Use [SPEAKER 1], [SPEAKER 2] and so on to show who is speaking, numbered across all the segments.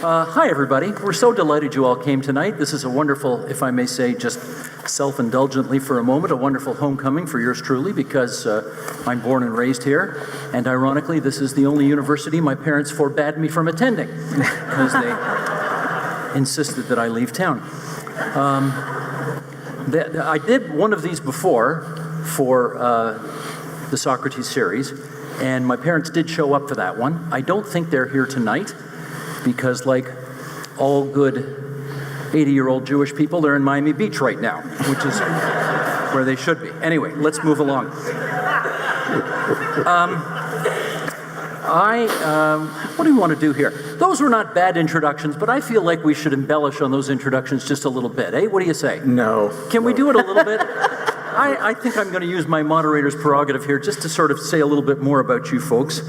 [SPEAKER 1] Hi, everybody. We're so delighted you all came tonight. This is a wonderful, if I may say, just self-indulgently for a moment, a wonderful homecoming for yours truly, because I'm born and raised here. And ironically, this is the only university my parents forbade me from attending because they insisted that I leave town. I did one of these before for the Socrates series, and my parents did show up for that one. I don't think they're here tonight because, like all good 80-year-old Jewish people, they're in Miami Beach right now, which is where they should be. Anyway, let's move along. What do we want to do here? Those were not bad introductions, but I feel like we should embellish on those introductions just a little bit, eh? What do you say?
[SPEAKER 2] No.
[SPEAKER 1] Can we do it a little bit? I think I'm going to use my moderator's prerogative here just to sort of say a little bit more about you folks.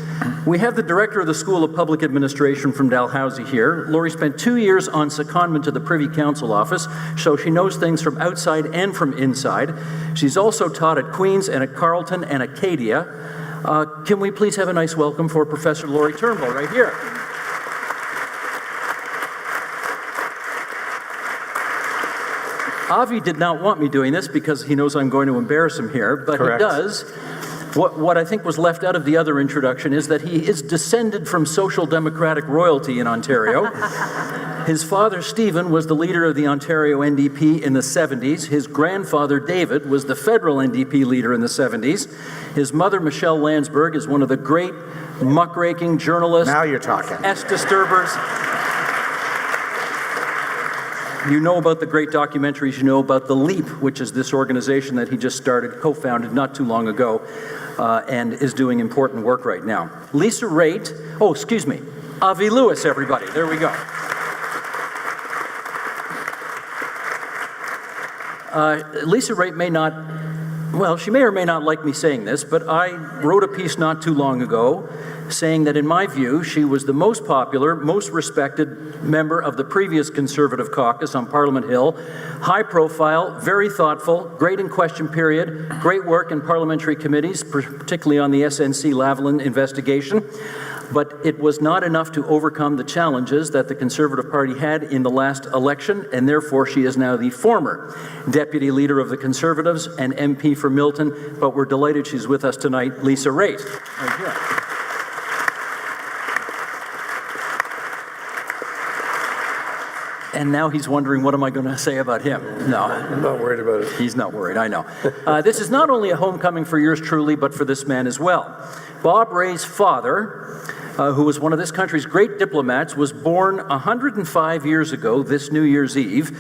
[SPEAKER 1] We have the director of the School of Public Administration from Dalhousie here. Lori spent 2 years on secondment to the Privy Council office, so she knows things from outside and from inside. She's also taught at Queen's and at Carleton and Acadia. Can we please have a nice welcome for Professor Lori Turnbull right here? Avi did not want me doing this because he knows I'm going to embarrass him here, but Correct. He does. What I think was left out of the other introduction is that he is descended from social democratic royalty in Ontario. His father, Stephen, was the leader of the Ontario NDP in the 70s. His grandfather, David, was the federal NDP leader in the 70s. His mother, Michelle Landsberg, is one of the great muckraking journalists.
[SPEAKER 2] Now you're talking.
[SPEAKER 1] S-disturbers. You know about the great documentaries, you know about The Leap, which is this organization that he just started, co-founded not too long ago, and is doing important work right now. Lisa Raitt, Avi Lewis, everybody. There we go. Lisa Raitt may not, well, she may or may not like me saying this, but I wrote a piece not too long ago saying that in my view, she was the most popular, most respected member of the previous Conservative caucus on Parliament Hill, high profile, very thoughtful, great in question period, great work in parliamentary committees, particularly on the SNC-Lavalin investigation. But it was not enough to overcome the challenges that the Conservative Party had in the last election, and therefore she is now the former Deputy Leader of the Conservatives and MP for Milton, but we're delighted she's with us tonight, Lisa Raitt. Right here. And now he's wondering, what am I going to say about him? No.
[SPEAKER 2] I'm not worried about it.
[SPEAKER 1] He's not worried, I know. This is not only a homecoming for yours truly, but for this man as well. Bob Rae's father, who was one of this country's great diplomats, was born 105 years ago, this New Year's Eve,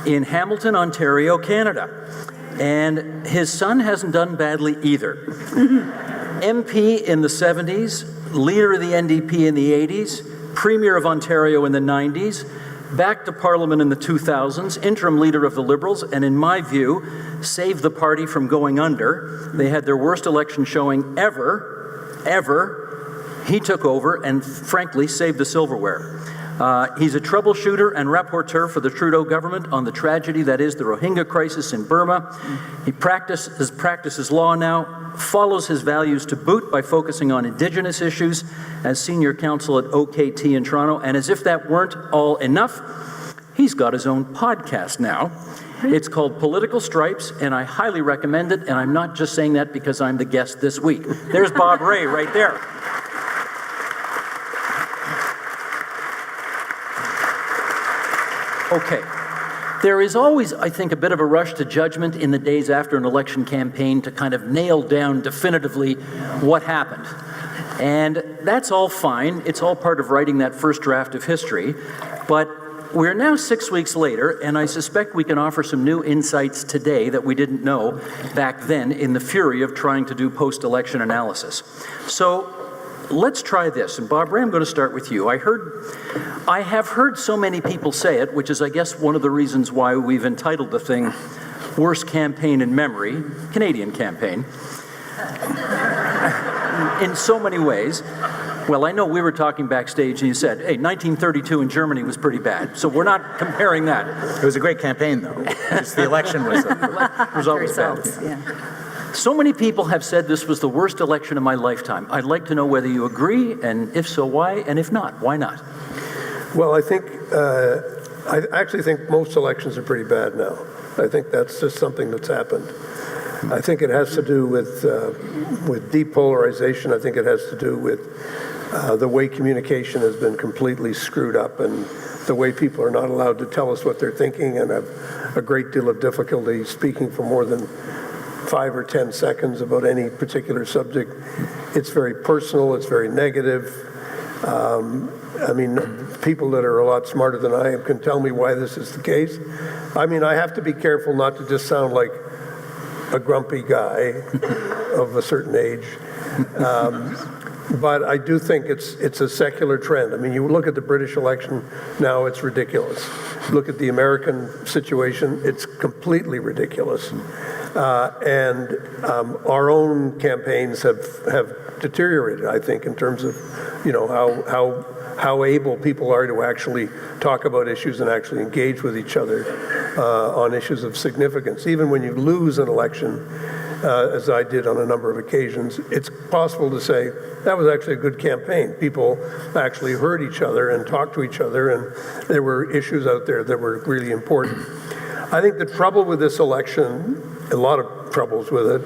[SPEAKER 1] in Hamilton, Ontario, Canada. And his son hasn't done badly either. MP in the 70s, leader of the NDP in the 80s, Premier of Ontario in the 90s, back to Parliament in the 2000s, interim leader of the Liberals, and in my view, saved the party from going under. They had their worst election showing ever. He took over and, frankly, saved the silverware. He's a troubleshooter and rapporteur for the Trudeau government on the tragedy that is the Rohingya crisis in Burma. He practices law now, follows his values to boot by focusing on Indigenous issues as senior counsel at OKT in Toronto. And as if that weren't all enough, he's got his own podcast now. It's called Political Stripes, and I highly recommend it. And I'm not just saying that because I'm the guest this week. There's Bob Rae right there. Okay. There is always, I think, a bit of a rush to judgment in the days after an election campaign to kind of nail down definitively what happened. And that's all fine. It's all part of writing that first draft of history. But we're now 6 weeks later, and I suspect we can offer some new insights today that we didn't know back then in the fury of trying to do post-election analysis. So let's try this. And Bob Rae, I'm going to start with you. I have heard so many people say it, which is, I guess, one of the reasons why we've entitled the thing Worst Campaign in Memory, Canadian campaign, in so many ways. Well, I know we were talking backstage and you said, hey, 1932 in Germany was pretty bad. So we're not comparing that.
[SPEAKER 2] It was a great campaign, though. The election was always bad.
[SPEAKER 1] Yeah. So many people have said this was the worst election of my lifetime. I'd like to know whether you agree, and if so, why, and if not, why not?
[SPEAKER 3] Well, I actually think most elections are pretty bad now. I think that's just something that's happened. I think it has to do with depolarization. I think it has to do with the way communication has been completely screwed up, and the way people are not allowed to tell us what they're thinking and have a great deal of difficulty speaking for more than 5 or 10 seconds about any particular subject. It's very personal. It's very negative. I mean, people that are a lot smarter than I am can tell me why this is the case. I mean, I have to be careful not to just sound like a grumpy guy of a certain age. But I do think it's a secular trend. I mean, you look at the British election now, it's ridiculous. Look at the American situation, it's completely ridiculous. And our own campaigns have deteriorated, I think, in terms of, you know, how able people are to actually talk about issues and actually engage with each other on issues of significance. Even when you lose an election, as I did on a number of occasions, it's possible to say that was actually a good campaign. People actually heard each other and talked to each other, and there were issues out there that were really important. I think the trouble with this election, a lot of troubles with it,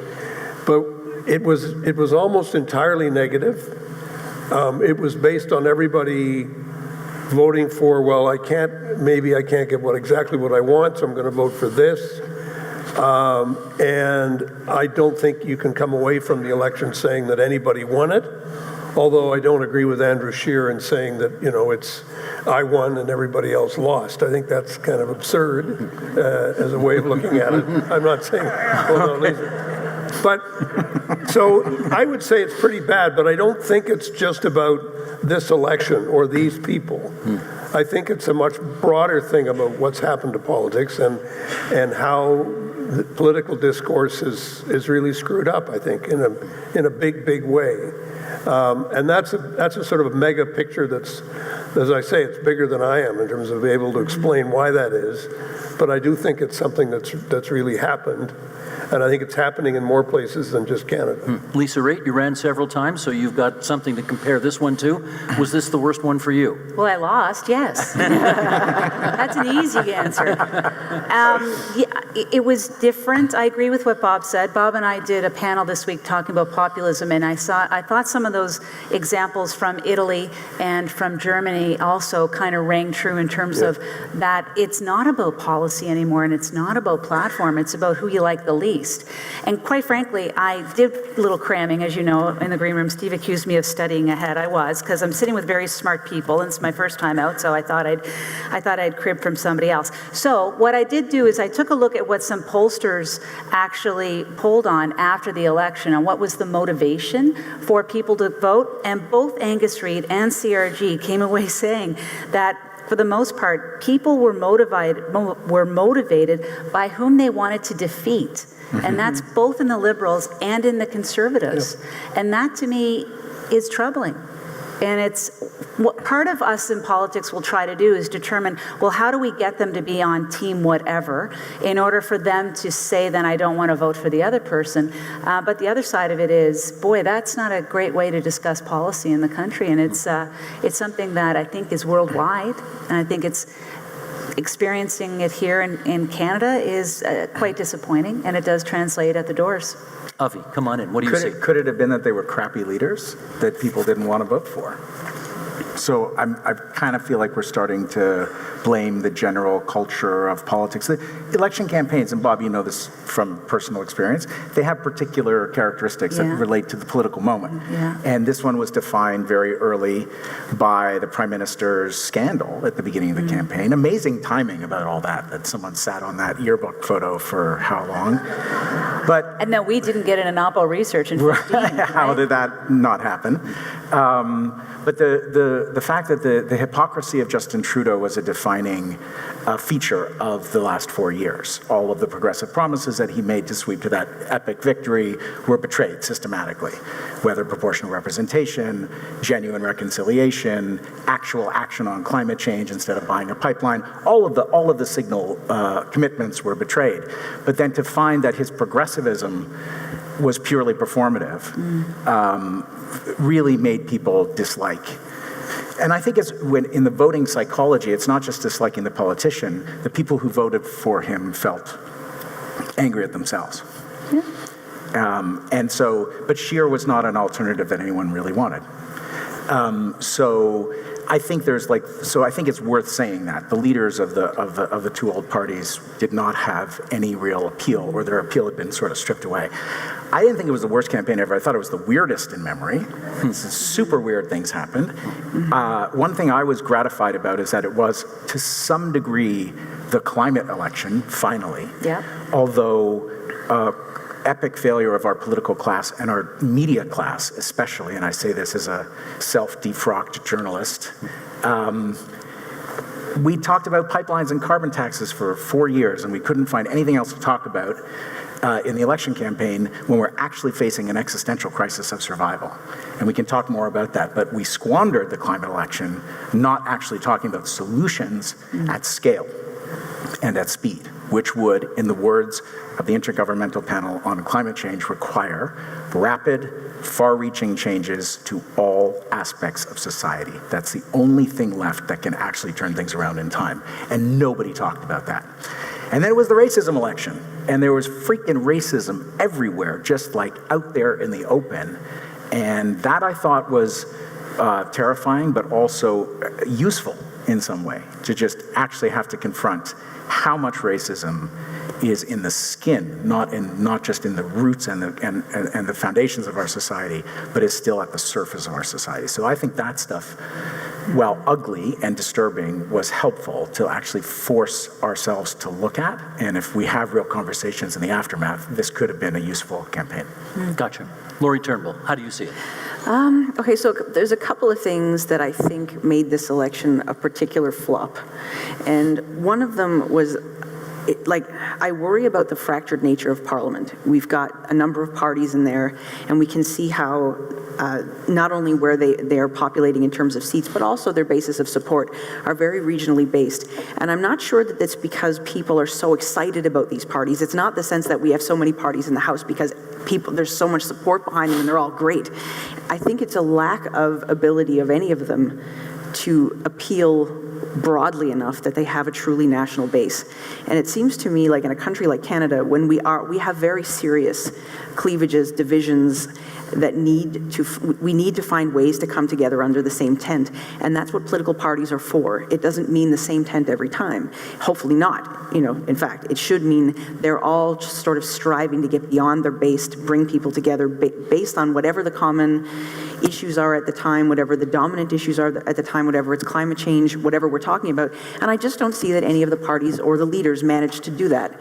[SPEAKER 3] but it was almost entirely negative. It was based on everybody voting for, well, maybe I can't get exactly what I want, so I'm going to vote for this. And I don't think you can come away from the election saying that anybody won it, although I don't agree with Andrew Scheer in saying that, you know, it's I won and everybody else lost. I think that's kind of absurd as a way of looking at it. I'm not saying, hold on, Lisa. But so I would say it's pretty bad, but I don't think it's just about this election or these people. I think it's a much broader thing about what's happened to politics and how the political discourse is really screwed up, I think, in a big way. And that's a sort of a mega picture that's, as I say, it's bigger than I am in terms of being able to explain why that is. But I do think it's something that's really happened. And I think it's happening in more places than just Canada.
[SPEAKER 1] Lisa Raitt, you ran several times, so you've got something to compare this one to. Was this the worst one for you?
[SPEAKER 4] Well, I lost, yes. That's an easy answer. It was different. I agree with what Bob said. Bob and I did a panel this week talking about populism, and I thought some of those examples from Italy and from Germany also kind of rang true in terms of that it's not about policy anymore, and it's not about platform. It's about who you like the least. And quite frankly, I did a little cramming, as you know, in the green room. Steve accused me of studying ahead. I was, because I'm sitting with very smart people, and it's my first time out, so I thought I'd crib from somebody else. So what I did do is I took a look at what some pollsters actually polled on after the election and what was the motivation for people to vote. And both Angus Reid and CRG came away saying that for the most part, people were motivated by whom they wanted to defeat. And that's both in the Liberals and in the Conservatives. And that, to me, is troubling. And it's what part of us in politics will try to do is determine, well, how do we get them to be on team whatever in order for them to say, then I don't want to vote for the other person. But the other side of it is, boy, that's not a great way to discuss policy in the country. And it's something that I think is worldwide. And I think it's experiencing it here in Canada is quite disappointing. And it does translate at the doors.
[SPEAKER 1] Avi, come on in. What do you see?
[SPEAKER 2] Could it have been that they were crappy leaders that people didn't want to vote for? So I kind of feel like we're starting to blame the general culture of politics. The election campaigns, and Bob, you know this from personal experience, they have particular characteristics that relate to the political moment. And this one was defined very early by the Prime Minister's scandal at the beginning of the campaign. Amazing timing about all that someone sat on that yearbook photo for how long.
[SPEAKER 4] And that we didn't get an Anapo research in 15.
[SPEAKER 2] How did that not happen? But the fact that the hypocrisy of Justin Trudeau was a defining feature of the last 4 years. All of the progressive promises that he made to sweep to that epic victory were betrayed systematically, whether proportional representation, genuine reconciliation, actual action on climate change instead of buying a pipeline. All of the signal commitments were betrayed. But then to find that his progressivism was purely performative really made people dislike. And I think it's when in the voting psychology, it's not just disliking the politician. The people who voted for him felt angry at themselves.
[SPEAKER 4] Yeah.
[SPEAKER 2] But Scheer was not an alternative that anyone really wanted. So I think it's worth saying that the leaders of the two old parties did not have any real appeal, or their appeal had been sort of stripped away. I didn't think it was the worst campaign ever. I thought it was the weirdest in memory. Super weird things happened. One thing I was gratified about is that it was, to some degree, the climate election, finally.
[SPEAKER 4] Yeah.
[SPEAKER 2] Although epic failure of our political class and our media class especially, and I say this as a self-defrocked journalist. We talked about pipelines and carbon taxes for 4 years, and we couldn't find anything else to talk about in the election campaign when we're actually facing an existential crisis of survival. And we can talk more about that, but we squandered the climate election not actually talking about solutions at scale and at speed, which would, in the words of the Intergovernmental Panel on Climate Change, require rapid, far-reaching changes to all aspects of society. That's the only thing left that can actually turn things around in time. And nobody talked about that. And then it was the racism election. And there was freaking racism everywhere, just like out there in the open. And that I thought was terrifying, but also useful in some way, to just actually have to confront how much racism is in the skin, not just in the roots and the foundations of our society, but is still at the surface of our society. So I think that stuff, while ugly and disturbing, was helpful to actually force ourselves to look at. And if we have real conversations in the aftermath, this could have been a useful campaign.
[SPEAKER 1] Gotcha. Lori Turnbull, how do you see it?
[SPEAKER 5] Okay, so there's a couple of things that I think made this election a particular flop. And one of them was, I worry about the fractured nature of Parliament. We've got a number of parties in there, and we can see how not only where they are populating in terms of seats, but also their basis of support are very regionally based. And I'm not sure that that's because people are so excited about these parties. It's not the sense that we have so many parties in the House because there's so much support behind them and they're all great. I think it's a lack of ability of any of them to appeal broadly enough that they have a truly national base. And it seems to me like in a country like Canada, when we have very serious cleavages, divisions that we need to find ways to come together under the same tent. And that's what political parties are for. It doesn't mean the same tent every time. Hopefully not. In fact, it should mean they're all just sort of striving to get beyond their base, to bring people together based on whatever the common issues are at the time, whatever the dominant issues are at the time, whatever it's climate change, whatever we're talking about. And I just don't see that any of the parties or the leaders manage to do that.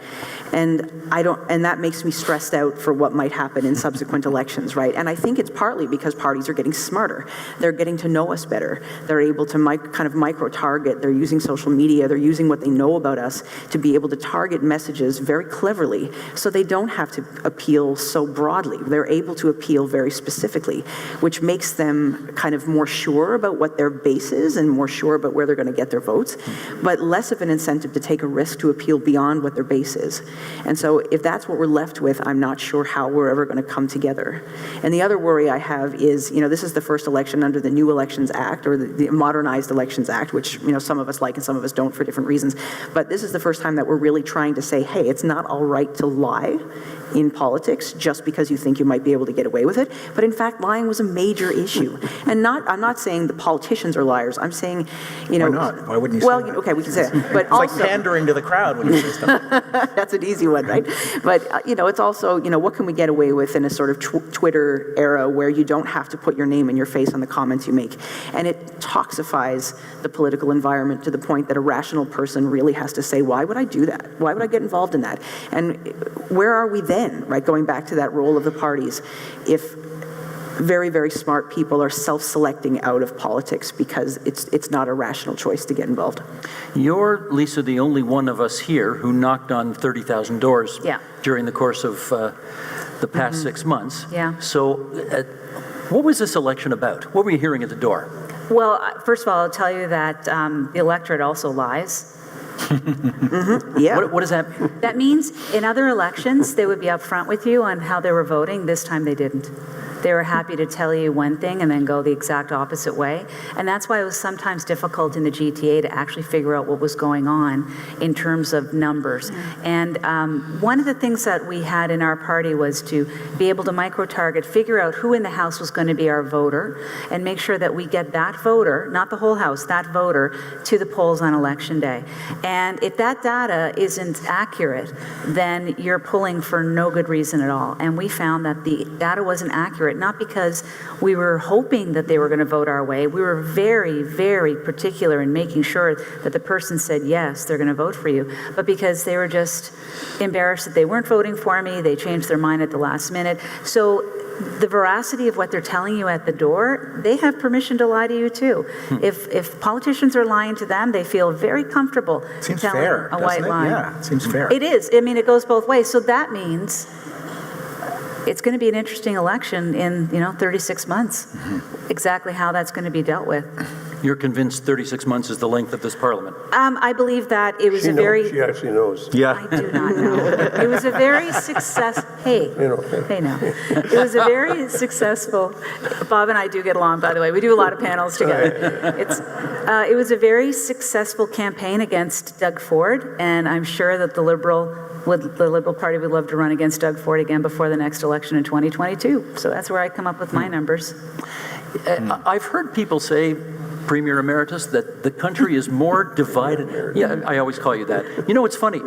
[SPEAKER 5] And that makes me stressed out for what might happen in subsequent elections, right? And I think it's partly because parties are getting smarter. They're getting to know us better. They're able to kind of micro-target. They're using social media. They're using what they know about us to be able to target messages very cleverly, so they don't have to appeal so broadly. They're able to appeal very specifically, which makes them kind of more sure about what their base is and more sure about where they're going to get their votes, but less of an incentive to take a risk to appeal beyond what their base is. And so if that's what we're left with, I'm not sure how we're ever going to come together. And the other worry I have is, this is the first election under the New Elections Act, or the Modernized Elections Act, which, some of us like and some of us don't for different reasons. But this is the first time that we're really trying to say, hey, it's not all right to lie in politics just because you think you might be able to get away with it. But in fact, lying was a major issue. And I'm not saying the politicians are liars. I'm saying,
[SPEAKER 2] Why not? Why wouldn't you say that?
[SPEAKER 5] Okay, we can say that. But
[SPEAKER 2] it's also, like pandering to the crowd when you say stuff like that.
[SPEAKER 5] That's an easy one, right? But, it's also, what can we get away with in a sort of Twitter era where you don't have to put your name and your face on the comments you make? And it toxifies the political environment to the point that a rational person really has to say, why would I do that? Why would I get involved in that? And where are we then, right? Going back to that role of the parties, if very, very smart people are self-selecting out of politics because it's not a rational choice to get involved.
[SPEAKER 1] You're, Lisa, the only one of us here who knocked on 30,000 doors during the course of the past 6 months.
[SPEAKER 4] Yeah.
[SPEAKER 1] So what was this election about? What were you hearing at the door?
[SPEAKER 4] Well, first of all, I'll tell you that the electorate also lies.
[SPEAKER 5] Yeah.
[SPEAKER 1] What does that mean?
[SPEAKER 4] That means in other elections, they would be upfront with you on how they were voting. This time they didn't. They were happy to tell you one thing and then go the exact opposite way. And that's why it was sometimes difficult in the GTA to actually figure out what was going on in terms of numbers. And one of the things that we had in our party was to be able to micro-target, figure out who in the House was going to be our voter, and make sure that we get that voter, not the whole House, that voter, to the polls on Election Day. And if that data isn't accurate, then you're pulling for no good reason at all. And we found that the data wasn't accurate, not because we were hoping that they were going to vote our way. We were very, very particular in making sure that the person said, yes, they're going to vote for you, but because they were just embarrassed that they weren't voting for me, they changed their mind at the last minute. So the veracity of what they're telling you at the door, they have permission to lie to you too. If politicians are lying to them, they feel very comfortable
[SPEAKER 2] Seems
[SPEAKER 4] telling
[SPEAKER 2] fair,
[SPEAKER 4] a white lie.
[SPEAKER 2] Yeah, it seems fair.
[SPEAKER 4] It is. I mean, it goes both ways. So that means it's going to be an interesting election in 36 months. Exactly how that's going to be dealt with.
[SPEAKER 1] You're convinced 36 months is the length of this parliament?
[SPEAKER 4] I believe that it was
[SPEAKER 3] She
[SPEAKER 4] a
[SPEAKER 3] knows.
[SPEAKER 4] very...
[SPEAKER 3] She actually knows.
[SPEAKER 2] Yeah.
[SPEAKER 4] I do not know. It was a very Hey now. It was a very successful... Bob and I do get along, by the way. We do a lot of panels together. It was a very successful campaign against Doug Ford, and I'm sure that the Liberal Party would love to run against Doug Ford again before the next election in 2022. So that's where I come up with my numbers.
[SPEAKER 1] I've heard people say, Premier Emeritus, that the country is more divided. Yeah, I always call you that. You know, it's funny.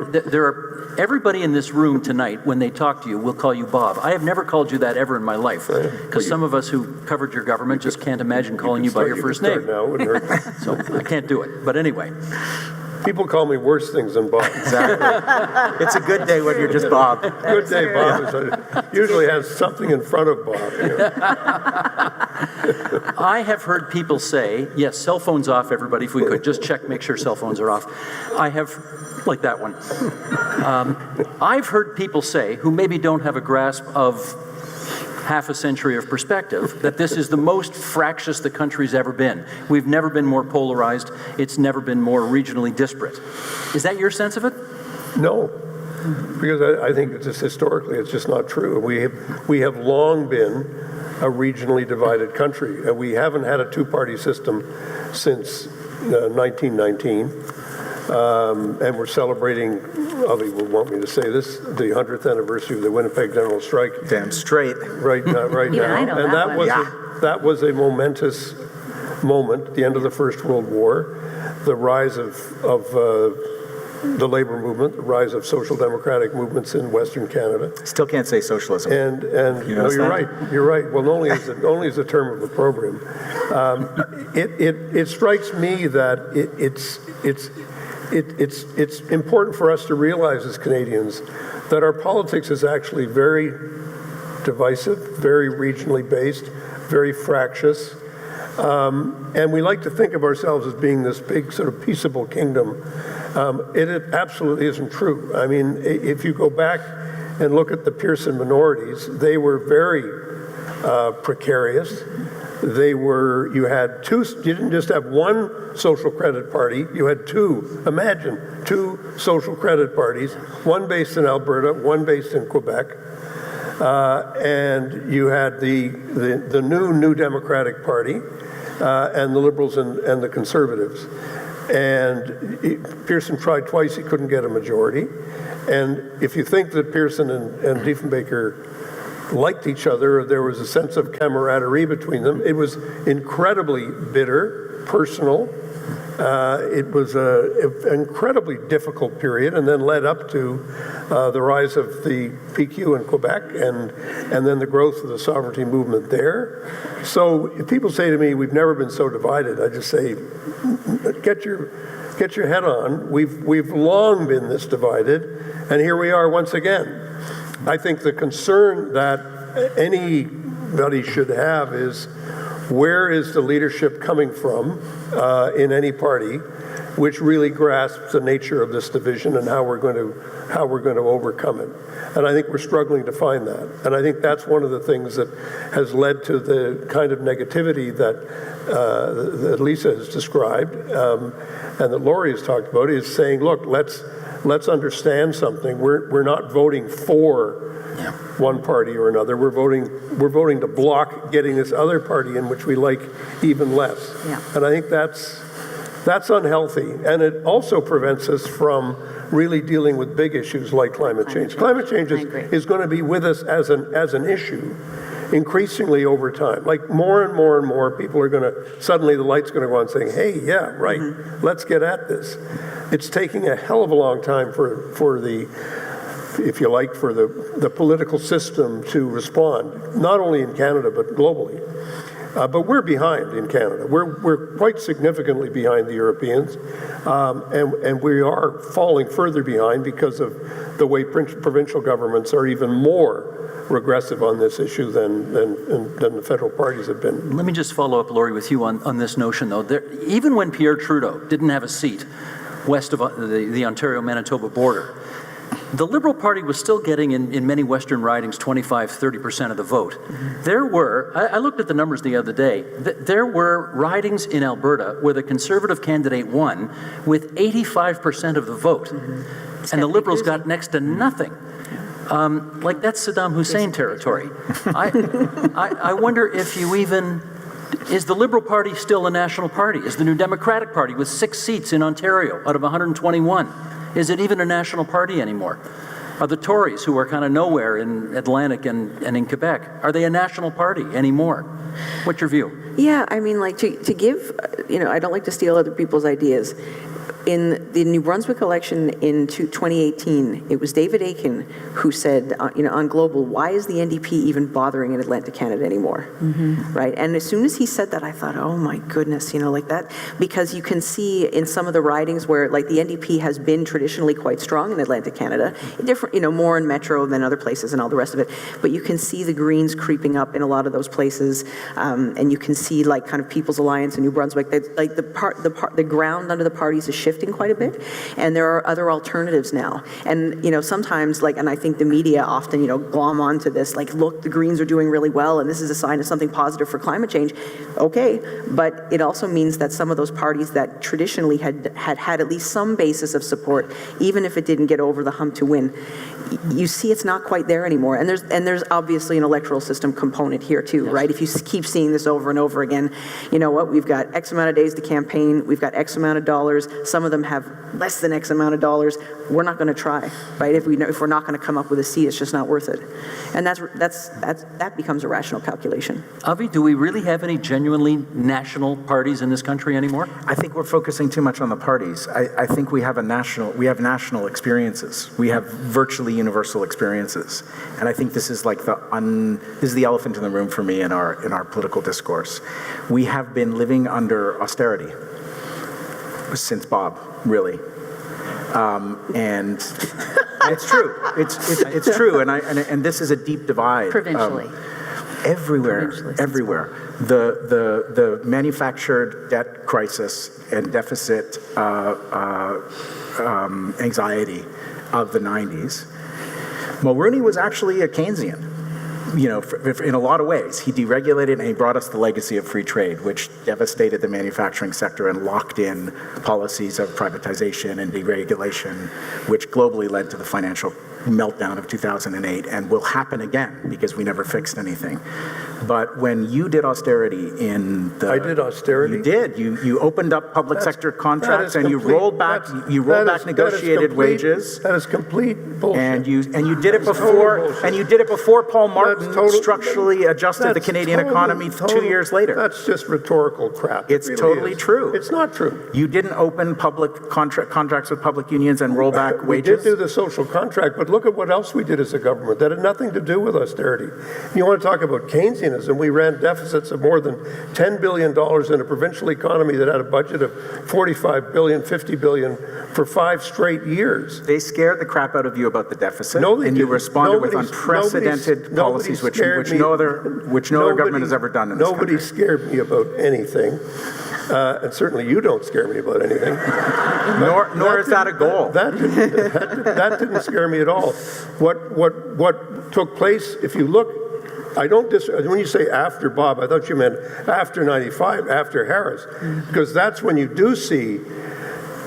[SPEAKER 1] Everybody in this room tonight, when they talk to you, will call you Bob. I have never called you that ever in my life, because some of us who covered your government just can't imagine calling you by your first name.
[SPEAKER 3] Now, wouldn't hurt.
[SPEAKER 1] So I can't do it. But anyway.
[SPEAKER 3] People call me worse things than Bob.
[SPEAKER 2] Exactly. It's a good day when you're just Bob.
[SPEAKER 3] Good day, Bob. Usually has something in front of Bob.
[SPEAKER 1] I have heard people say, yes, cell phones off, everybody, if we could. Just check, make sure cell phones are off. Like that one. I've heard people say, who maybe don't have a grasp of half a century of perspective, that this is the most fractious the country's ever been. We've never been more polarized. It's never been more regionally disparate. Is that your sense of it?
[SPEAKER 3] No, because I think it's just historically, it's just not true. We have long been a regionally divided country. We haven't had a two-party system since 1919. And we're celebrating, Avi will want me to say this, the 100th anniversary of the Winnipeg General Strike.
[SPEAKER 2] Damn straight.
[SPEAKER 3] Right now.
[SPEAKER 4] Yeah, I know
[SPEAKER 3] And
[SPEAKER 4] that one.
[SPEAKER 3] that was a momentous moment, the end of the First World War, the rise of the labor movement, the rise of social democratic movements in Western Canada.
[SPEAKER 2] Still can't say socialism.
[SPEAKER 3] And no, you're right. You're right. Well, only as a term of opprobrium. It strikes me that it's important for us to realize as Canadians that our politics is actually very divisive, very regionally based, very fractious. And we like to think of ourselves as being this big sort of peaceable kingdom. It absolutely isn't true. I mean, if you go back and look at the Pearson minorities, they were very precarious. You had two, you didn't just have one social credit party, you had two. Imagine, two social credit parties, one based in Alberta, one based in Quebec. And you had the new Democratic Party and the Liberals and the Conservatives. And Pearson tried twice, he couldn't get a majority. And if you think that Pearson and Diefenbaker liked each other, there was a sense of camaraderie between them. It was incredibly bitter, personal. It was an incredibly difficult period, and then led up to the rise of the PQ in Quebec, and then the growth of the sovereignty movement there. So if people say to me, "We've never been so divided," I just say, "Get your head on. We've long been this divided, and here we are once again." I think the concern that anybody should have is, where is the leadership coming from in any party, which really grasps the nature of this division and how we're going to overcome it. And I think we're struggling to find that. And I think that's one of the things that has led to the kind of negativity that Lisa has described and that Lori has talked about, is saying, look, let's let's understand something. We're not voting for one party or another. We're voting to block getting this other party in, which we like even less.
[SPEAKER 4] Yeah.
[SPEAKER 3] And I think that's unhealthy. And it also prevents us from really dealing with big issues like climate change. Climate change is going to be with us as an issue increasingly over time. Like more and more and more people are going to, suddenly the light's going to go on saying, hey, yeah, right, let's get at this. It's taking a hell of a long time for the, if you like, for the political system to respond, not only in Canada, but globally. But we're behind in Canada. We're quite significantly behind the Europeans, and we are falling further behind because of the way provincial governments are even more regressive on this issue than the federal parties have been.
[SPEAKER 1] Let me just follow up, Lori, with you on this notion, though. Even when Pierre Trudeau didn't have a seat west of the Ontario-Manitoba border, the Liberal Party was still getting, in many Western ridings, 25-30% of the vote. There were, I looked at the numbers the other day, there were ridings in Alberta where the Conservative candidate won with 85% of the vote. And the Liberals got next to nothing. Like that's Saddam Hussein territory. I wonder if you even, is the Liberal Party still a national party? Is the New Democratic Party with 6 seats in Ontario out of 121? Is it even a national party anymore? Are the Tories, who are kind of nowhere in Atlantic and in Quebec, are they a national party anymore? What's your view?
[SPEAKER 5] Yeah, I mean, like to give, I don't like to steal other people's ideas. In the New Brunswick election in 2018, it was David Akin who said, on Global, why is the NDP even bothering in Atlantic Canada anymore? Right? And as soon as he said that, I thought, oh my goodness, like that, because you can see in some of the ridings where, like, the NDP has been traditionally quite strong in Atlantic Canada, different, more in Metro than other places and all the rest of it. But you can see the Greens creeping up in a lot of those places, and you can see, like, kind of People's Alliance in New Brunswick, like the ground under the parties is shifting quite a bit, and there are other alternatives now. And sometimes, like, and I think the media often glom onto this, like, look, the Greens are doing really well, and this is a sign of something positive for climate change. Okay, but it also means that some of those parties that traditionally had at least some basis of support, even if it didn't get over the hump to win, you see it's not quite there anymore. And there's obviously an electoral system component here too, right? If you keep seeing this over and over again, you know what? We've got X amount of days to campaign. We've got X amount of dollars. Some of them have less than X amount of dollars. We're not going to try, right? If we're not going to come up with a seat, it's just not worth it. And that becomes a rational calculation.
[SPEAKER 1] Avi, do we really have any genuinely national parties in this country anymore?
[SPEAKER 2] I think we're focusing too much on the parties. I think we have national experiences. We have virtually universal experiences. And I think this is like this is the elephant in the room for me in our political discourse. We have been living under austerity since Bob, really. And it's true. It's true. And this is a deep divide.
[SPEAKER 4] Provincially.
[SPEAKER 2] Everywhere. The manufactured debt crisis and deficit anxiety of the 90s. Mulroney was actually a Keynesian, in a lot of ways. He deregulated and he brought us the legacy of free trade, which devastated the manufacturing sector and locked in policies of privatization and deregulation, which globally led to the financial meltdown of 2008 and will happen again because we never fixed anything. But when you did austerity
[SPEAKER 3] I did austerity.
[SPEAKER 2] You did. You opened up public sector contracts and you rolled back negotiated wages.
[SPEAKER 3] That is complete bullshit.
[SPEAKER 2] And you did it before Paul Martin structurally adjusted the Canadian economy 2 years later.
[SPEAKER 3] That's just rhetorical crap.
[SPEAKER 2] It's really totally true.
[SPEAKER 3] It's not true.
[SPEAKER 2] You didn't open public contracts with public unions and roll back wages.
[SPEAKER 3] We did do the social contract, but look at what else we did as a government. That had nothing to do with austerity. You want to talk about Keynesianism? We ran deficits of more than $10 billion in a provincial economy that had a budget of $45 billion, $50 billion for 5 straight years.
[SPEAKER 2] They scared the crap out of you about the deficit,
[SPEAKER 3] No, they
[SPEAKER 2] and you
[SPEAKER 3] didn't.
[SPEAKER 2] responded with unprecedented policies, which no other government has ever done in this country.
[SPEAKER 3] Nobody scared me about anything. And certainly you don't scare me about anything.
[SPEAKER 2] Nor is that a goal.
[SPEAKER 3] That didn't scare me at all. What took place, if you look, when you say after Bob, I thought you meant after 95, after Harris, because that's when you do see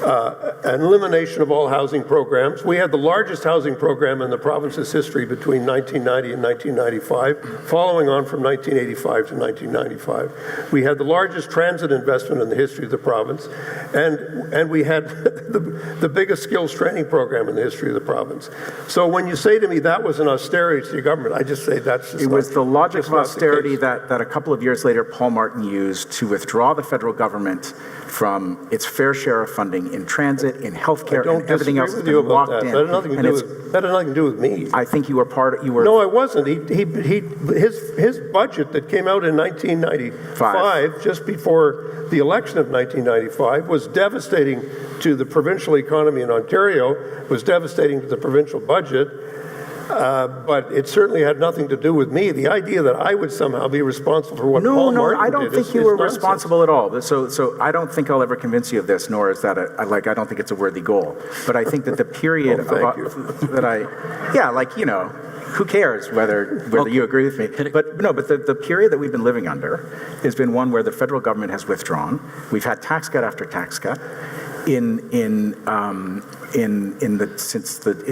[SPEAKER 3] an elimination of all housing programs. We had the largest housing program in the province's history between 1990 and 1995, following on from 1985 to 1995. We had the largest transit investment in the history of the province, and we had the biggest skills training program in the history of the province. So when you say to me that was an austerity to the government, I just say that's just
[SPEAKER 2] It was the logic of austerity
[SPEAKER 3] that
[SPEAKER 2] that a couple of years later Paul Martin used to withdraw the federal government from its fair share of funding in transit, in healthcare, and everything else that's been locked in.
[SPEAKER 3] That had nothing to do with me.
[SPEAKER 2] I think you were.
[SPEAKER 3] No, I wasn't. His budget that came out in 1995, just before the election of 1995, was devastating to the provincial economy in Ontario, was devastating to the provincial budget. But it certainly had nothing to do with me. The idea that I would somehow be responsible for what Paul Martin
[SPEAKER 2] I don't
[SPEAKER 3] did
[SPEAKER 2] think
[SPEAKER 3] is
[SPEAKER 2] you were
[SPEAKER 3] nonsense.
[SPEAKER 2] responsible at all. So I don't think I'll ever convince you of this, nor is that I don't think it's a worthy goal. But I think that the period who cares whether you agree with me? But the period that we've been living under has been one where the federal government has withdrawn. We've had tax cut after tax cut. In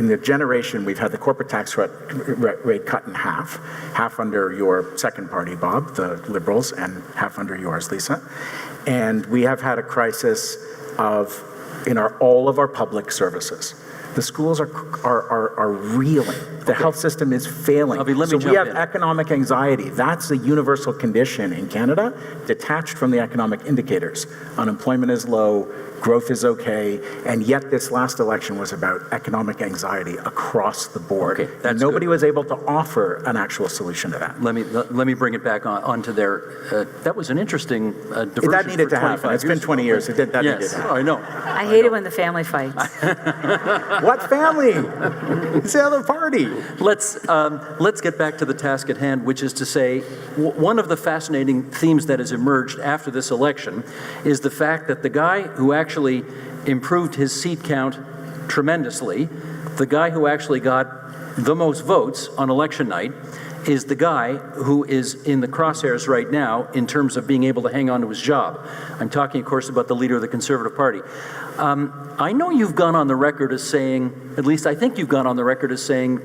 [SPEAKER 2] the generation, we've had the corporate tax rate cut in half under your second party, Bob, the Liberals, and half under yours, Lisa. And we have had a crisis in all of our public services. The schools are reeling. The health system is failing.
[SPEAKER 1] Avi, let me
[SPEAKER 2] so
[SPEAKER 1] jump
[SPEAKER 2] we have
[SPEAKER 1] in.
[SPEAKER 2] economic anxiety. That's a universal condition in Canada, detached from the economic indicators. Unemployment is low, growth is okay, and yet this last election was about economic anxiety across the board.
[SPEAKER 1] Okay, that's
[SPEAKER 2] and nobody
[SPEAKER 1] good.
[SPEAKER 2] was able to offer an actual solution to that.
[SPEAKER 1] Let me bring it back onto there. That was an interesting diversion.
[SPEAKER 2] That needed
[SPEAKER 1] for
[SPEAKER 2] to happen.
[SPEAKER 1] 25
[SPEAKER 2] It's been
[SPEAKER 1] years
[SPEAKER 2] 20
[SPEAKER 1] ago.
[SPEAKER 2] years. That needed
[SPEAKER 1] Yes,
[SPEAKER 2] to happen.
[SPEAKER 1] I know.
[SPEAKER 4] I hate it when the family fights.
[SPEAKER 2] What family? It's the other party.
[SPEAKER 1] Let's get back to the task at hand, which is to say, one of the fascinating themes that has emerged after this election is the fact that the guy who actually improved his seat count tremendously, the guy who actually got the most votes on election night, is the guy who is in the crosshairs right now in terms of being able to hang on to his job. I'm talking, of course, about the leader of the Conservative Party. I know you've gone on the record as saying, at least I think you've gone on the record as saying,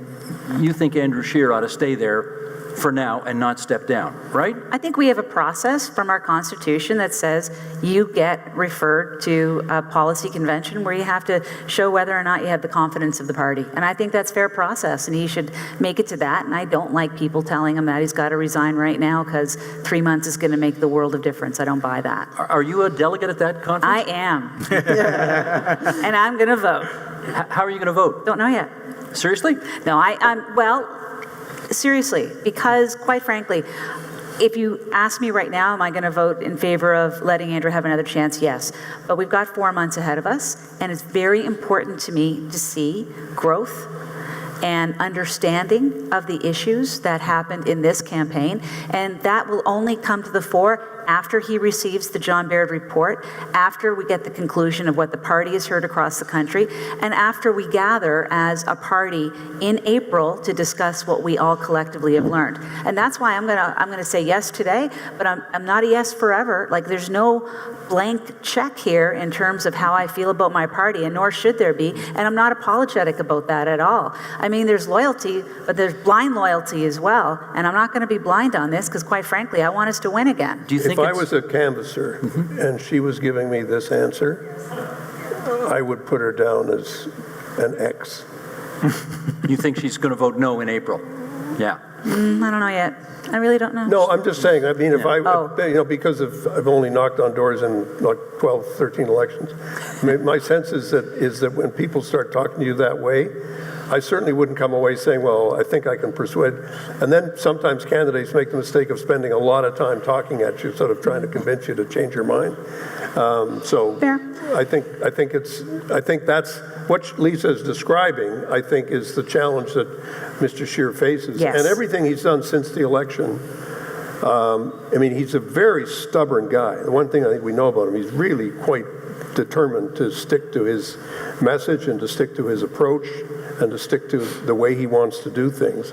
[SPEAKER 1] you think Andrew Scheer ought to stay there for now and not step down, right?
[SPEAKER 4] I think we have a process from our Constitution that says you get referred to a policy convention where you have to show whether or not you have the confidence of the party. And I think that's fair process, and he should make it to that. And I don't like people telling him that he's got to resign right now because 3 months is going to make the world of difference. I don't buy that.
[SPEAKER 1] Are you a delegate at that conference?
[SPEAKER 4] I am. And I'm going to vote.
[SPEAKER 1] How are you going to vote?
[SPEAKER 4] Don't know yet.
[SPEAKER 1] Seriously?
[SPEAKER 4] No, seriously, because quite frankly, if you ask me right now, am I going to vote in favor of letting Andrew have another chance? Yes. But we've got 4 months ahead of us, and it's very important to me to see growth and understanding of the issues that happened in this campaign, and that will only come to the fore after he receives the John Baird report, after we get the conclusion of what the party has heard across the country, and after we gather as a party in April to discuss what we all collectively have learned. And that's why I'm gonna say yes today, but I'm not a yes forever. Like, there's no blank check here in terms of how I feel about my party, and nor should there be, and I'm not apologetic about that at all. I mean, there's loyalty, but there's blind loyalty as well, and I'm not gonna be blind on this, because quite frankly, I want us to win again.
[SPEAKER 1] Do you think
[SPEAKER 3] If I was a canvasser and she was giving me this answer, I would put her down as an X.
[SPEAKER 1] you think she's going to vote no in April? Yeah.
[SPEAKER 4] I don't know yet. I really don't know.
[SPEAKER 3] No, I'm just saying, I mean, if
[SPEAKER 4] Oh.
[SPEAKER 3] because I've only knocked on doors in like 12, 13 elections, my sense is that when people start talking to you that way, I certainly wouldn't come away saying, well, I think I can persuade. And then sometimes candidates make the mistake of spending a lot of time talking at you, sort of trying to convince you to change your mind.
[SPEAKER 4] Fair.
[SPEAKER 3] I think that's what Lisa is describing, I think, is the challenge that Mr. Scheer faces.
[SPEAKER 4] Yes.
[SPEAKER 3] And everything he's done since the election, I mean, he's a very stubborn guy. The one thing I think we know about him, he's really quite determined to stick to his message and to stick to his approach and to stick to the way he wants to do things.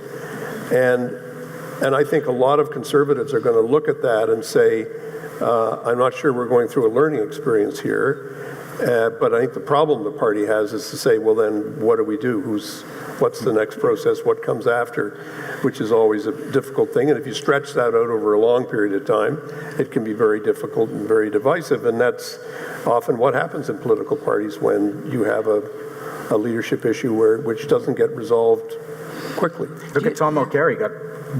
[SPEAKER 3] And I think a lot of conservatives are going to look at that and say, I'm not sure we're going through a learning experience here. But I think the problem the party has is to say, well, then what do we do? What's the next process? What comes after? Which is always a difficult thing. And if you stretch that out over a long period of time, it can be very difficult and very divisive. And that's often what happens in political parties when you have a leadership issue which doesn't get resolved quickly.
[SPEAKER 2] Look at Tom Mulcahy, got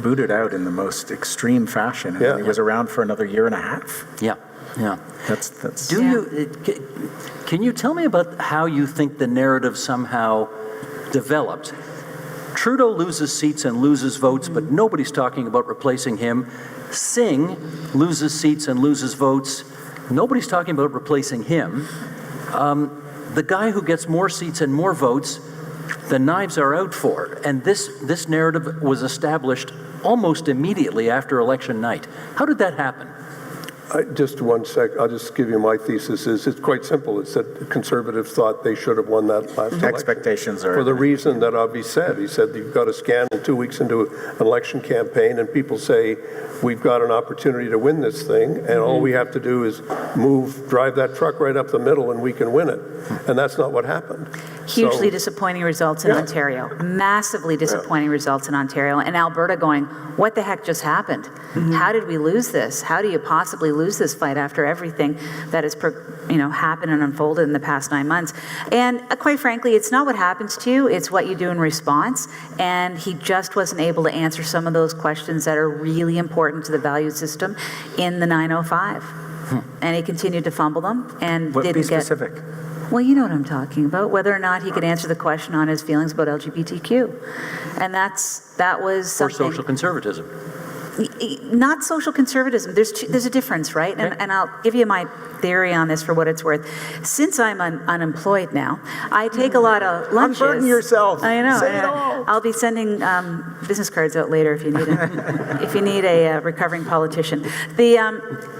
[SPEAKER 2] booted out in the most extreme fashion, and
[SPEAKER 3] Yeah.
[SPEAKER 2] he was around for another year and a half.
[SPEAKER 1] Yeah, yeah.
[SPEAKER 2] That's
[SPEAKER 1] Can you tell me about how you think the narrative somehow developed? Trudeau loses seats and loses votes, but nobody's talking about replacing him. Singh loses seats and loses votes. Nobody's talking about replacing him. The guy who gets more seats and more votes, the knives are out for. And this narrative was established almost immediately after election night. How did that happen?
[SPEAKER 3] Just one sec. I'll just give you my thesis. It's quite simple. It's that conservatives thought they should have won that last election.
[SPEAKER 2] Expectations are...
[SPEAKER 3] For the reason that Avi said. He said you've got to scan 2 weeks into an election campaign, and people say, we've got an opportunity to win this thing, and all we have to do is drive that truck right up the middle, and we can win it. And that's not what happened.
[SPEAKER 4] Hugely disappointing results in Ontario. Massively disappointing results in Ontario. And Alberta going, what the heck just happened? How did we lose this? How do you possibly lose this fight after everything that has happened and unfolded in the past 9 months? And quite frankly, it's not what happens to you, it's what you do in response. And he just wasn't able to answer some of those questions that are really important to the value system in the 905. And he continued to fumble them and
[SPEAKER 2] Be
[SPEAKER 4] didn't get...
[SPEAKER 2] specific.
[SPEAKER 4] Well, you know what I'm talking about, whether or not he could answer the question on his feelings about LGBTQ. And that was
[SPEAKER 1] Or
[SPEAKER 4] something...
[SPEAKER 1] social conservatism?
[SPEAKER 4] Not social conservatism. There's a difference, right?
[SPEAKER 1] Okay.
[SPEAKER 4] And I'll give you my theory on this for what it's worth. Since I'm unemployed now, I take a lot of lunches.
[SPEAKER 2] Unburden yourself.
[SPEAKER 4] I know.
[SPEAKER 2] Say it all.
[SPEAKER 4] I'll be sending business cards out later if you need if you need a recovering politician.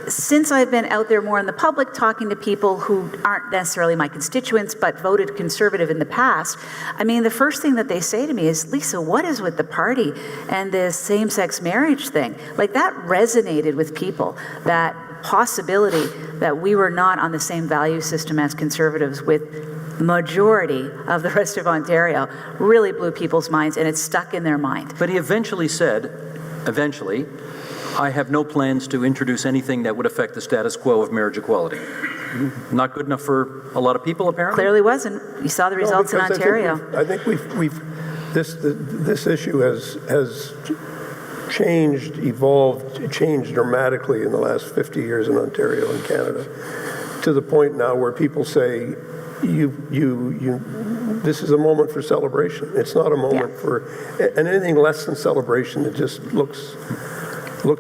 [SPEAKER 4] Since I've been out there more in the public talking to people who aren't necessarily my constituents but voted conservative in the past, I mean, the first thing that they say to me is, Lisa, what is with the party and this same-sex marriage thing? Like, that resonated with people, that possibility that we were not on the same value system as conservatives with the majority of the rest of Ontario really blew people's minds, and it stuck in their mind.
[SPEAKER 1] But he eventually said, I have no plans to introduce anything that would affect the status quo of marriage equality. Not good enough for a lot of people, apparently?
[SPEAKER 4] Clearly wasn't. You saw the results in Ontario.
[SPEAKER 3] I think this issue has changed, evolved, changed dramatically in the last 50 years in Ontario and Canada, to the point now where people say, this is a moment for celebration. It's not a moment for, and anything less than celebration, it just looks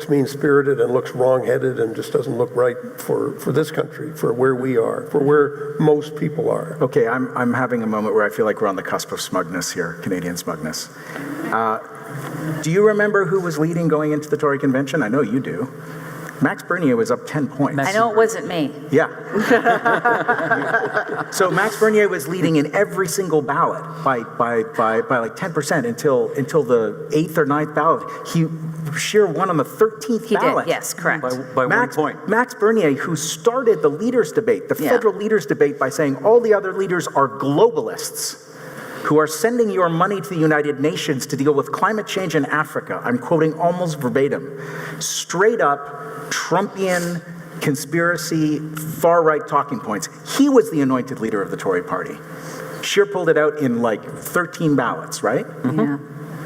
[SPEAKER 3] mean-spirited and looks wrong-headed and just doesn't look right for this country, for where we are, for where most people are.
[SPEAKER 2] Okay, I'm having a moment where I feel like we're on the cusp of smugness here, Canadian smugness. Do you remember who was leading going into the Tory convention? I know you do. Max Bernier was up 10 points.
[SPEAKER 4] I know it wasn't me.
[SPEAKER 2] Yeah. So Max Bernier was leading in every single ballot by like 10% until the 8th or 9th ballot. He sheer won on the 13th ballot.
[SPEAKER 4] Did, yes, correct.
[SPEAKER 1] By 1 point.
[SPEAKER 2] Max Bernier, who started the leaders debate, the federal leaders debate, by saying all the other leaders are globalists who are sending your money to the United Nations to deal with climate change in Africa. I'm quoting almost verbatim. Straight up Trumpian conspiracy, far-right talking points. He was the anointed leader of the Tory party. Scheer pulled it out in like 13 ballots, right?
[SPEAKER 4] Yeah.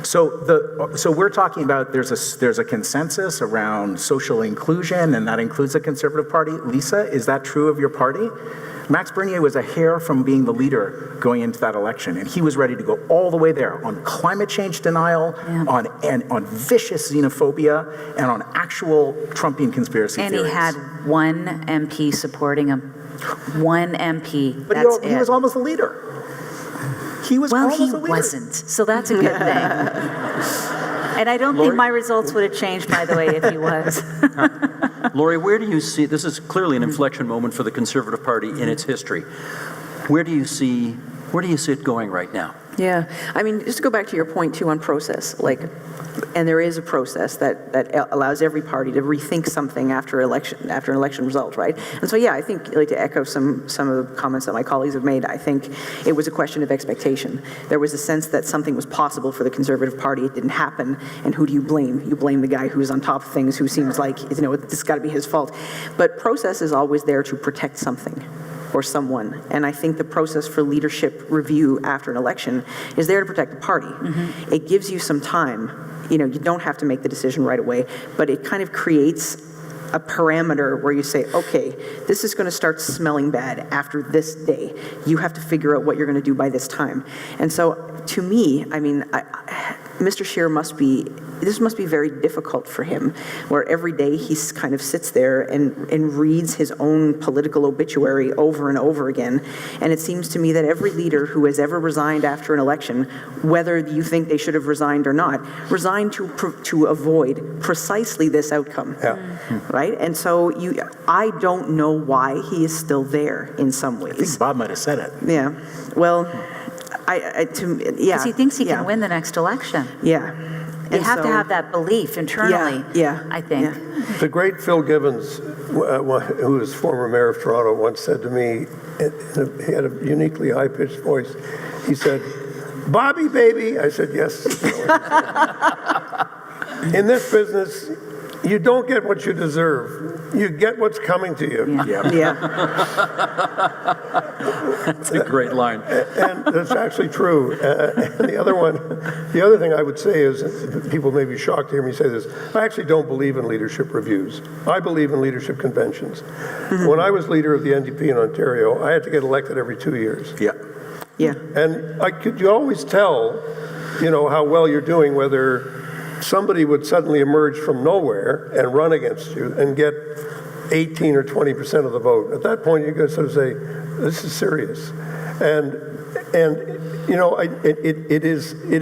[SPEAKER 2] So we're talking about there's a consensus around social inclusion, and that includes the Conservative Party. Lisa, is that true of your party? Max Bernier was a hair from being the leader going into that election, and he was ready to go all the way there on climate change denial, on vicious xenophobia, and on actual Trumpian conspiracy theories.
[SPEAKER 4] And he had one MP supporting him. One MP.
[SPEAKER 2] But he was almost a leader. He was almost a leader.
[SPEAKER 4] Well, he wasn't, so that's a good thing. And I don't think my results would have changed, by the way, if he was.
[SPEAKER 1] Lori, where do you see, this is clearly an inflection moment for the Conservative Party in its history. Where do you see it going right now?
[SPEAKER 5] Yeah, I mean, just to go back to your point too on process, like And there is a process that allows every party to rethink something after an election result, right? And so, yeah, I think, like, to echo some of the comments that my colleagues have made, I think it was a question of expectation. There was a sense that something was possible for the Conservative Party. It didn't happen. And who do you blame? You blame the guy who's on top of things, who seems like, this has got to be his fault. But process is always there to protect something or someone. And I think the process for leadership review after an election is there to protect the party. Mm-hmm. It gives you some time. You don't have to make the decision right away, but it kind of creates a parameter where you say, okay, this is going to start smelling bad after this day. You have to figure out what you're going to do by this time. And so, to me, I mean, Mr. Scheer must be very difficult for him, where every day he kind of sits there and reads his own political obituary over and over again. And it seems to me that every leader who has ever resigned after an election, whether you think they should have resigned or not, resigned to avoid precisely this outcome. Yeah. Right? And so I don't know why he is still there in some ways.
[SPEAKER 2] I think Bob might have said it.
[SPEAKER 5] Yeah. Well,
[SPEAKER 4] because he thinks he can win the next election.
[SPEAKER 5] Yeah.
[SPEAKER 4] You have to have that belief internally, I think.
[SPEAKER 5] Yeah.
[SPEAKER 3] The great Phil Gibbons, who was former mayor of Toronto, once said to me, he had a uniquely high-pitched voice, he said, "Bobby, baby." I said, "Yes." In this business, you don't get what you deserve. You get what's coming to you.
[SPEAKER 5] Yeah.
[SPEAKER 1] That's a great line.
[SPEAKER 3] And that's actually true. And the other thing I would say is, people may be shocked to hear me say this, I actually don't believe in leadership reviews. I believe in leadership conventions. Mm-hmm. When I was leader of the NDP in Ontario, I had to get elected every 2 years.
[SPEAKER 2] Yeah.
[SPEAKER 5] Yeah.
[SPEAKER 3] And you always tell, how well you're doing, whether somebody would suddenly emerge from nowhere and run against you and get 18 or 20% of the vote. At that point, you're going to sort of say, this is serious. And it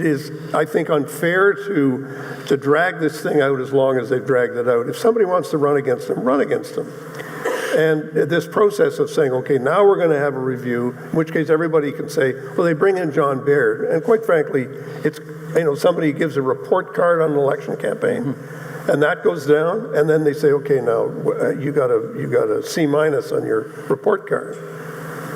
[SPEAKER 3] is, I think, unfair to drag this thing out as long as they've dragged it out. If somebody wants to run against them, run against them. And this process of saying, okay, now we're going to have a review, in which case everybody can say, well, they bring in John Baird. And quite frankly, it's, somebody gives a report card on an election campaign, and that goes down, and then they say, okay, now you got a C- on your report card.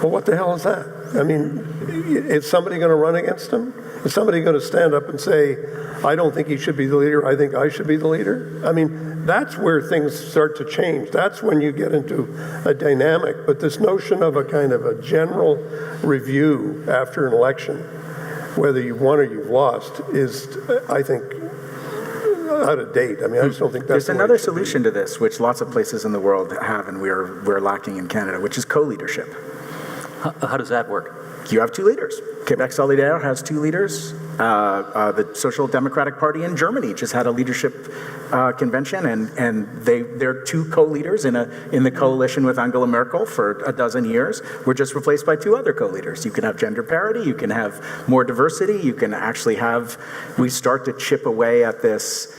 [SPEAKER 3] Well, what the hell is that? I mean, is somebody going to run against him? Is somebody going to stand up and say, I don't think he should be the leader, I think I should be the leader? I mean, that's where things start to change. That's when you get into a dynamic. But this notion of a kind of a general review after an election, whether you've won or you've lost, is, I think, out of date. I mean, I just don't think that's
[SPEAKER 2] There's another solution to this, which lots of places in the world have, and we're lacking in Canada, which is co-leadership.
[SPEAKER 1] How does that work?
[SPEAKER 2] You have two leaders. Quebec Solidaire has two leaders. The Social Democratic Party in Germany just had a leadership convention, and they're two co-leaders in the coalition with Angela Merkel for a dozen years. We're just replaced by two other co-leaders. You can have gender parity. You can have more diversity. You can actually we start to chip away at this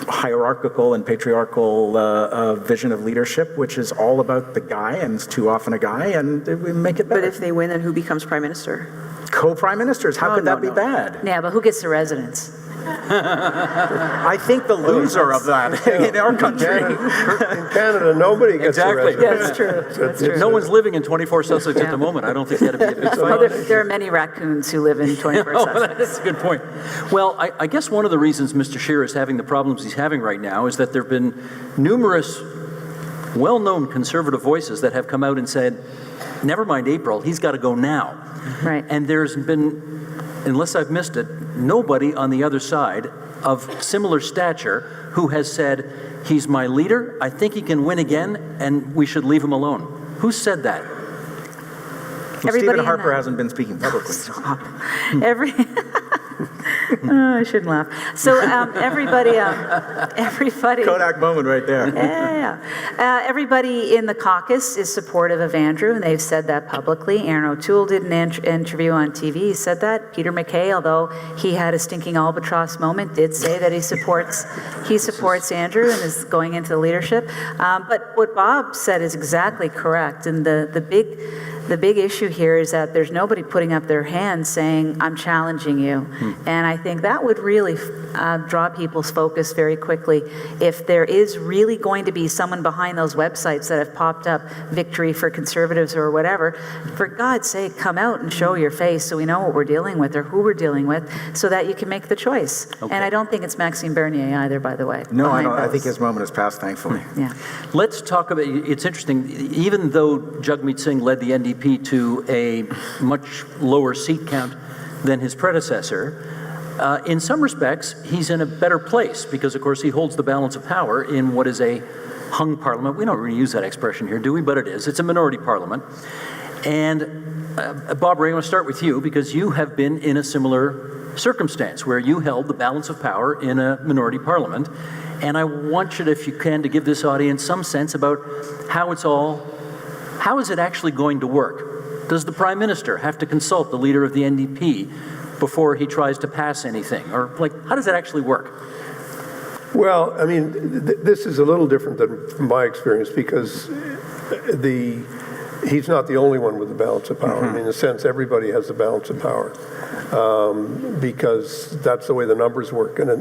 [SPEAKER 2] hierarchical and patriarchal vision of leadership, which is all about the guy, and it's too often a guy, and we make it better.
[SPEAKER 5] But if they win, then who becomes prime minister?
[SPEAKER 2] Co-prime ministers, how could that be bad?
[SPEAKER 4] Yeah, but who gets the residence?
[SPEAKER 2] I think the loser of that in our country.
[SPEAKER 3] In Canada, nobody gets the residence.
[SPEAKER 4] Yeah, that's true. That's true.
[SPEAKER 1] No one's living in 24 Sussex at the moment. I don't think that'd be a big fight.
[SPEAKER 4] Oh, there are many raccoons who live in 24 Sussex.
[SPEAKER 1] That's a good point. Well, I guess one of the reasons Mr. Scheer is having the problems he's having right now is that there have been numerous well-known conservative voices that have come out and said, never mind April, he's got to go now.
[SPEAKER 4] Right.
[SPEAKER 1] And there's been, unless I've missed it, nobody on the other side of similar stature who has said, he's my leader, I think he can win again, and we should leave him alone. Who said that?
[SPEAKER 2] Well, Stephen Harper hasn't been speaking publicly.
[SPEAKER 4] Stop. I shouldn't laugh. So everybody.
[SPEAKER 2] Kodak moment right there.
[SPEAKER 4] Yeah. Everybody in the caucus is supportive of Andrew, and they've said that publicly. Aaron O'Toole did an interview on TV. He said that. Peter MacKay, although he had a stinking albatross moment, did say that he supports Andrew and is going into the leadership. But what Bob said is exactly correct, and the big issue here is that there's nobody putting up their hand saying, I'm challenging you. And I I think that would really draw people's focus very quickly. If there is really going to be someone behind those websites that have popped up, Victory for Conservatives or whatever, for God's sake, come out and show your face so we know what we're dealing with or who we're dealing with, so that you can make the choice.
[SPEAKER 1] Okay.
[SPEAKER 4] And I don't think it's Maxime Bernier either, by the way.
[SPEAKER 2] No, I
[SPEAKER 4] behind
[SPEAKER 2] don't. I
[SPEAKER 4] those.
[SPEAKER 2] think his moment has passed, thankfully.
[SPEAKER 4] Yeah.
[SPEAKER 1] Let's talk about, it's interesting, even though Jagmeet Singh led the NDP to a much lower seat count than his predecessor, in some respects, he's in a better place because, of course, he holds the balance of power in what is a hung parliament. We don't really use that expression here, do we? But it is. It's a minority parliament. And Bob Rae, I want to start with you because you have been in a similar circumstance where you held the balance of power in a minority parliament. And I want you, if you can, to give this audience some sense about how is it actually going to work? Does the Prime Minister have to consult the leader of the NDP before he tries to pass anything? Or, how does that actually work?
[SPEAKER 3] Well, I mean, this is a little different than from my experience because he's not the only one with the balance of power. I mean, in a sense, everybody has the balance of power because that's the way the numbers work. And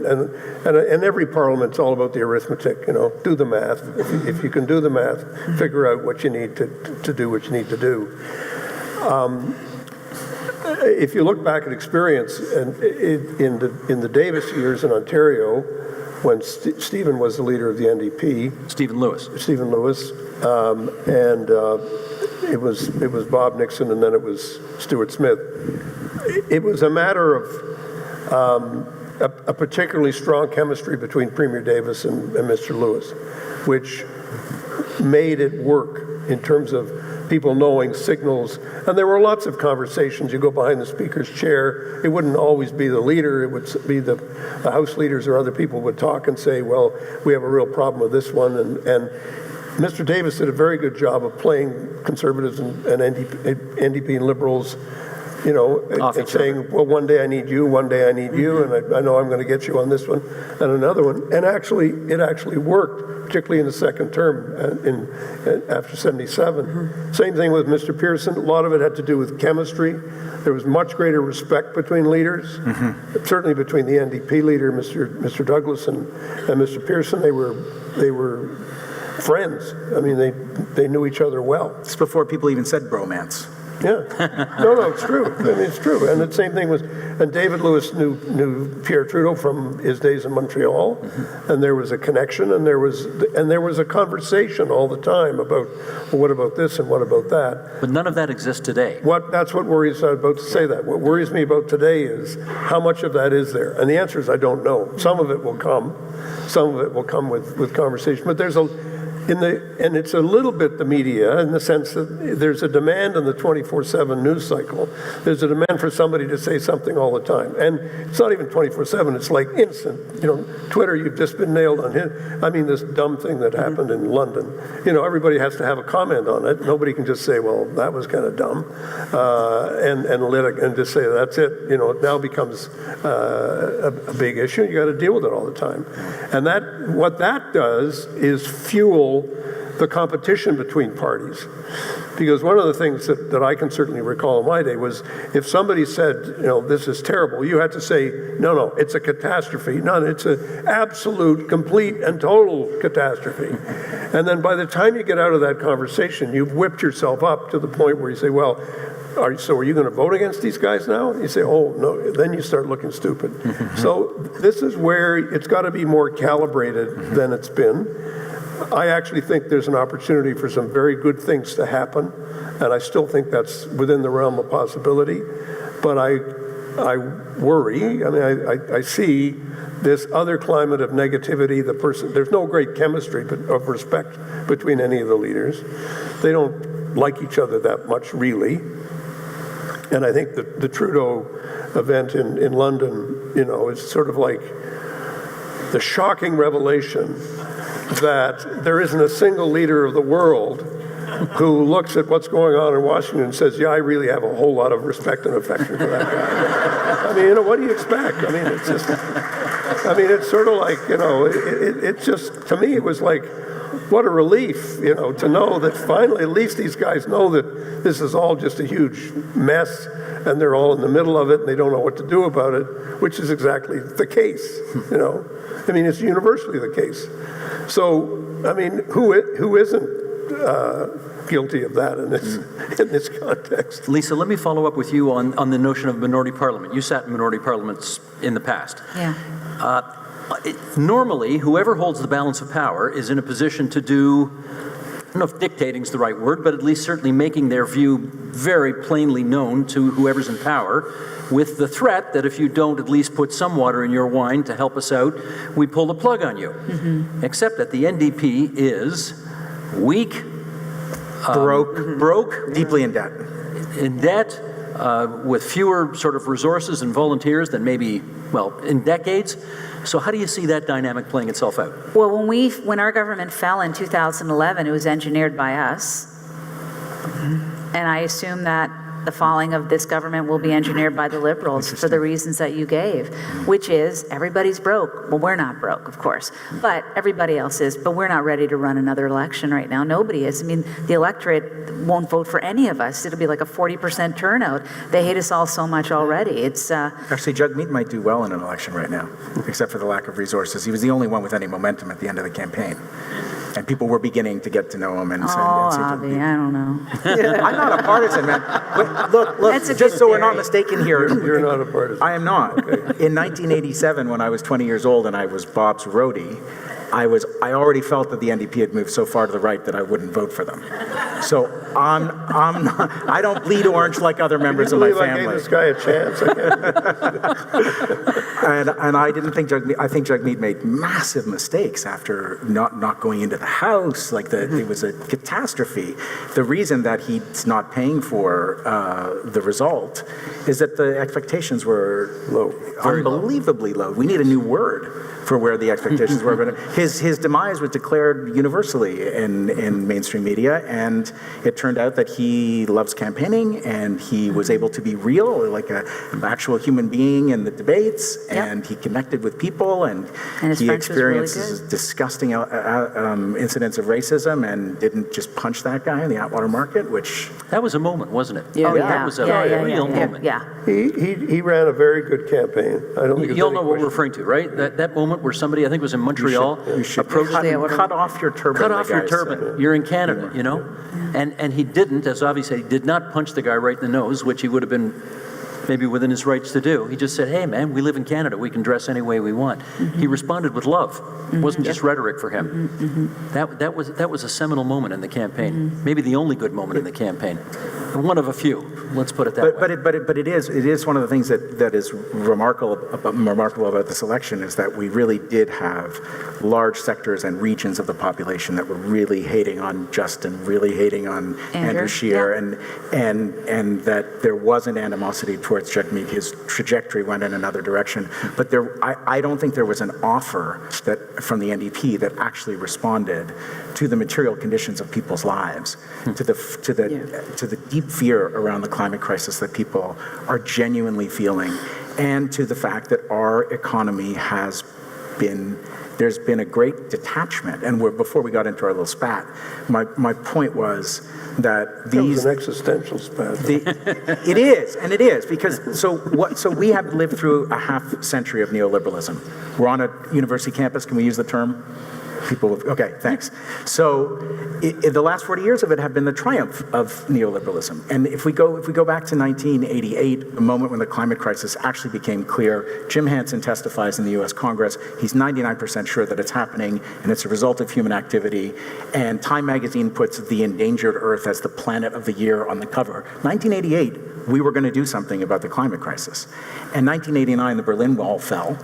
[SPEAKER 3] every parliament's all about the arithmetic, do the math. If you can do the math, figure out what you need to do what you need to do. If you look back at experience in the Davis years in Ontario, when Stephen was the leader of the NDP,
[SPEAKER 1] Stephen Lewis,
[SPEAKER 3] and it was Bob Nixon, and then it was Stuart Smith. It was a matter of a particularly strong chemistry between Premier Davis and Mr. Lewis, which made it work in terms of people knowing signals. And there were lots of conversations. You go behind the speaker's chair. It wouldn't always be the leader. It would be the House leaders or other people would talk and say, well, we have a real problem with this one. And Mr. Davis did a very good job of playing Conservatives and NDP and Liberals, and saying, well, one day I need you, one day I need you, and I know I'm going to get you on this one and another one. And it actually worked, particularly in the second term after 77. Same thing with Mr. Pearson. A lot of it had to do with chemistry. There was much greater respect between leaders, certainly between the NDP leader, Mr. Douglas, and Mr. Pearson. They were friends. I mean, they knew each other well.
[SPEAKER 2] It's before people even said bromance.
[SPEAKER 3] Yeah. No, it's true. I mean, it's true. And the same thing was, and David Lewis knew Pierre Trudeau from his days in Montreal, and there was a connection, and there was a conversation all the time about, well, what about this and what about that?
[SPEAKER 1] But none of that exists today.
[SPEAKER 3] That's what worries me about to say that. What worries me about today is how much of that is there? And the answer is I don't know. Some of it will come. Some of it will come with conversation. But there's and it's a little bit the media in the sense that there's a demand in the 24/7 news cycle. There's a demand for somebody to say something all the time. And it's not even 24/7, it's like instant. Twitter, you've just been nailed on him. I mean, this dumb thing that happened in London. Everybody has to have a comment on it. Nobody can just say, well, that was kind of dumb, and just say, that's it. It now becomes a big issue. You got to deal with it all the time. And what that does is fuel the competition between parties. Because one of the things that I can certainly recall in my day was if somebody said, this is terrible, you had to say, no, it's a catastrophe. No, it's an absolute, complete, and total catastrophe. And then by the time you get out of that conversation, you've whipped yourself up to the point where you say, well, are you going to vote against these guys now? You say, oh, no. Then you start looking stupid. So this is where it's got to be more calibrated than it's been. I actually think there's an opportunity for some very good things to happen, and I still think that's within the realm of possibility. But I worry. I mean, I see this other climate of negativity. There's no great chemistry of respect between any of the leaders. They don't like each other that much, really. And I think the Trudeau event in London, is sort of like the shocking revelation that there isn't a single leader of the world who looks at what's going on in Washington and says, yeah, I really have a whole lot of respect and affection for that guy. I mean, what do you expect? I mean, it's sort of like, it just, to me, it was like, what a relief, to know that finally at least these guys know that this is all just a huge mess and they're all in the middle of it and they don't know what to do about it, which is exactly the case, I mean, it's universally the case. So, I mean, who isn't guilty of that in this context?
[SPEAKER 1] Lisa, let me follow up with you on the notion of minority parliament. You sat in minority parliaments in the past.
[SPEAKER 4] Yeah.
[SPEAKER 1] Normally, whoever holds the balance of power is in a position to do, I don't know if dictating is the right word, but at least certainly making their view very plainly known to whoever's in power, with the threat that if you don't at least put some water in your wine to help us out, we pull the plug on you. Mm-hmm. Except that the NDP is weak, broke,
[SPEAKER 2] deeply in debt,
[SPEAKER 1] with fewer sort of resources and volunteers than maybe, in decades. So how do you see that dynamic playing itself out?
[SPEAKER 4] Well, when our government fell in 2011, it was engineered by us. And I assume that the falling of this government will be engineered by the Liberals for the reasons that you gave, which is everybody's broke. Well, we're not broke, of course, but everybody else is. But we're not ready to run another election right now. Nobody is. I mean, the electorate won't vote for any of us. It'll be like a 40% turnout. They hate us all so much already. It's
[SPEAKER 2] Actually, Jagmeet might do well in an election right now, except for the lack of resources. He was the only one with any momentum at the end of the campaign. And people were beginning to get to know him.
[SPEAKER 4] Avi, I don't know.
[SPEAKER 2] I'm not a partisan, man. But look,
[SPEAKER 4] That's a
[SPEAKER 2] just
[SPEAKER 4] good
[SPEAKER 2] so we're
[SPEAKER 4] theory.
[SPEAKER 2] not mistaken here.
[SPEAKER 3] You're not a partisan.
[SPEAKER 2] I am not. In 1987, when I was 20 years old and I was Bob's roadie, I already felt that the NDP had moved so far to the right that I wouldn't vote for them. So I'm not, I don't bleed orange like other members of my
[SPEAKER 3] I
[SPEAKER 2] family.
[SPEAKER 3] gave this guy a chance.
[SPEAKER 2] And I didn't think I think Jagmeet made massive mistakes after not going into the House. It was a catastrophe. The reason that he's not paying for the result is that the expectations were
[SPEAKER 3] Low.
[SPEAKER 2] unbelievably low. We need a new word for where the expectations were. But his demise was declared universally in mainstream media, and it turned out that he loves campaigning, and he was able to be real, like an actual human being in the debates, and he connected with people, and
[SPEAKER 4] his
[SPEAKER 2] he
[SPEAKER 4] French was really
[SPEAKER 2] experienced
[SPEAKER 4] good.
[SPEAKER 2] disgusting incidents of racism and didn't just punch that guy in the Atwater Market, which...
[SPEAKER 1] That was a moment, wasn't it?
[SPEAKER 5] Yeah.
[SPEAKER 1] That was a real moment.
[SPEAKER 4] Yeah.
[SPEAKER 3] He ran a very good campaign. I don't think there's
[SPEAKER 1] You all
[SPEAKER 3] any
[SPEAKER 1] know what we're
[SPEAKER 3] question.
[SPEAKER 1] referring to, right? That moment where somebody, I think it was in Montreal, approached
[SPEAKER 2] cut off your turban.
[SPEAKER 1] cut
[SPEAKER 2] the
[SPEAKER 1] off your
[SPEAKER 2] guy
[SPEAKER 1] turban.
[SPEAKER 2] said.
[SPEAKER 1] You're in Canada, And he didn't, as Avi said, he did not punch the guy right in the nose, which he would have been maybe within his rights to do. He just said, hey, man, we live in Canada. We can dress any way we want. Mm-hmm. He responded with love. It wasn't just rhetoric for him. Mm-hmm. That was a seminal moment in the campaign. Maybe the only good moment in the campaign. One of a few. Let's put it that way.
[SPEAKER 2] But it is one of the things that is remarkable about this election is that we really did have large sectors and regions of the population that were really hating on Justin, really hating on Andrew Scheer, and that there wasn't animosity towards Jagmeet. His trajectory went in another direction. But I don't think there was an offer from the NDP that actually responded to the material conditions of people's lives, to the deep fear around the climate crisis that people are genuinely feeling, and to the fact that our economy there's been a great detachment. And before we got into our little spat, my point was that
[SPEAKER 3] That was an existential spat.
[SPEAKER 2] it is because so we have lived through a half century of neoliberalism. We're on a university campus. Can we use the term? Okay, thanks. So the last 40 years of it have been the triumph of neoliberalism. And if we go back to 1988, the moment when the climate crisis actually became clear, Jim Hansen testifies in the US Congress. He's 99% sure that it's happening, and it's a result of human activity. And Time magazine puts the endangered Earth as the planet of the year on the cover. 1988, we were going to do something about the climate crisis. And 1989, the Berlin Wall fell,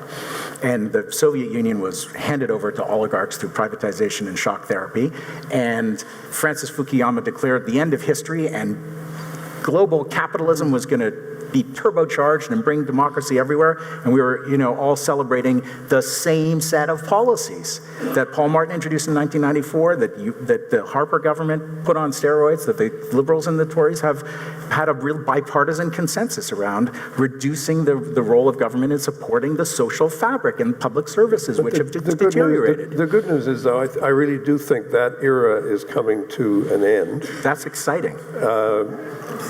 [SPEAKER 2] and the Soviet Union was handed over to oligarchs through privatization and shock therapy. And Francis Fukuyama declared the end of history, and global capitalism was going to be turbocharged and bring democracy everywhere. And we were, all celebrating the same set of policies that Paul Martin introduced in 1994, that the Harper government put on steroids, that the Liberals and the Tories have had a real bipartisan consensus around reducing the role of government in supporting the social fabric and public services, which have deteriorated.
[SPEAKER 3] The good news is, though, I really do think that era is coming to an end.
[SPEAKER 2] That's exciting.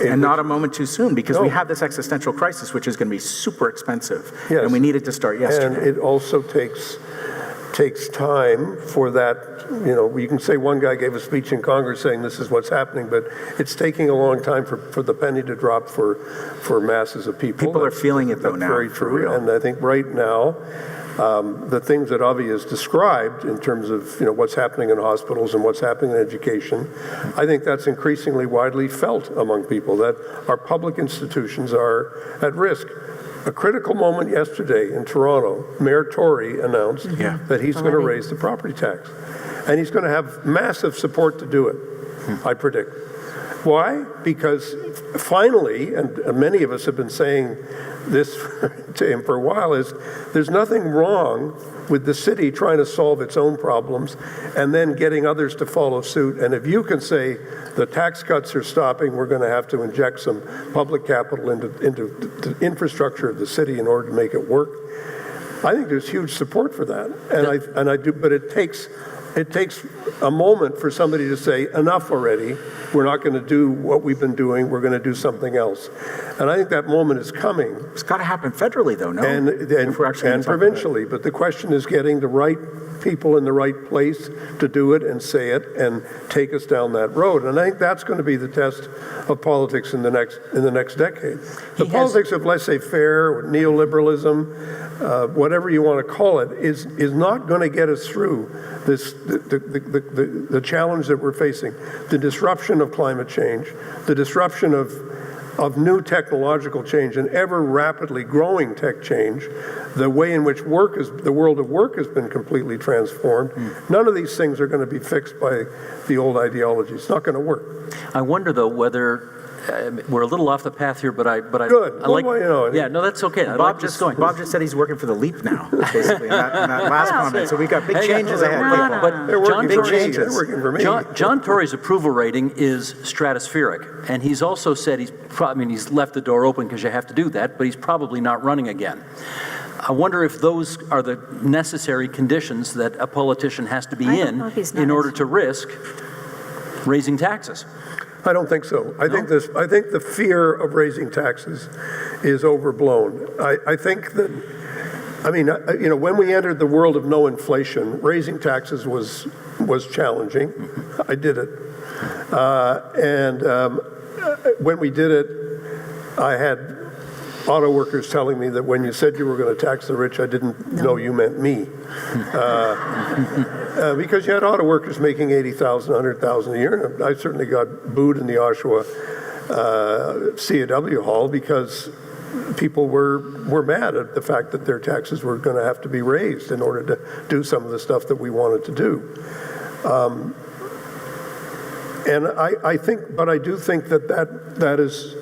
[SPEAKER 2] And not a moment too soon, because we have this existential crisis, which is going to be super expensive.
[SPEAKER 3] Yes.
[SPEAKER 2] And we need it to start yesterday.
[SPEAKER 3] And it also takes time for that. You can say one guy gave a speech in Congress saying this is what's happening, but it's taking a long time for the penny to drop for masses of people.
[SPEAKER 2] People are feeling it, though, now.
[SPEAKER 3] Very true. And I think right now, the things that Avi has described in terms of what's happening in hospitals and what's happening in education, I think that's increasingly widely felt among people, that our public institutions are at risk. A critical moment yesterday in Toronto, Mayor Tory announced that he's going to raise the property tax. And he's going to have massive support to do it, I predict. Why? Because finally, and many of us have been saying this to him for a while, is there's nothing wrong with the city trying to solve its own problems and then getting others to follow suit. And if you can say the tax cuts are stopping, we're going to have to inject some public capital into the infrastructure of the city in order to make it work, I think there's huge support for that. And I do, but it takes a moment for somebody to say, enough already, we're not going to do what we've been doing, we're going to do something else. And I think that moment is coming.
[SPEAKER 2] It's got to happen federally, though, no?
[SPEAKER 3] And provincially. But the question is getting the right people in the right place to do it and say it and take us down that road. And I think that's going to be the test of politics in the next decade. The politics of laissez-faire, neoliberalism, whatever you want to call it, is not going to get us through the challenge that we're facing, the disruption of climate change, the disruption of new technological change and ever rapidly growing tech change, the way in which the world of work has been completely transformed. None of these things are going to be fixed by the old ideology. It's not going to work.
[SPEAKER 1] I wonder, though, whether we're a little off the path here, but I
[SPEAKER 3] Good.
[SPEAKER 1] I like.
[SPEAKER 3] Well,
[SPEAKER 1] yeah, no, that's okay.
[SPEAKER 2] Bob just said he's working for the Leap now, basically, in that last comment. So we've got big changes ahead.
[SPEAKER 1] But
[SPEAKER 3] They're working
[SPEAKER 1] John
[SPEAKER 3] for me. They're working for me.
[SPEAKER 1] John Tory's approval rating is stratospheric, and he's also said he's left the door open because you have to do that, but he's probably not running again. I wonder if those are the necessary conditions that a politician has to be in order to risk raising taxes.
[SPEAKER 3] I don't think so. I think the fear of raising taxes is overblown. I think that, when we entered the world of no inflation, raising taxes was challenging. I did it. When we did it, I had auto workers telling me that when you said you were going to tax the rich, I didn't know you meant me. Because you had auto workers making $80,000, $100,000 a year. And I certainly got booed in the Oshawa CAW hall because people were mad at the fact that their taxes were going to have to be raised in order to do some of the stuff that we wanted to do. And I do think that is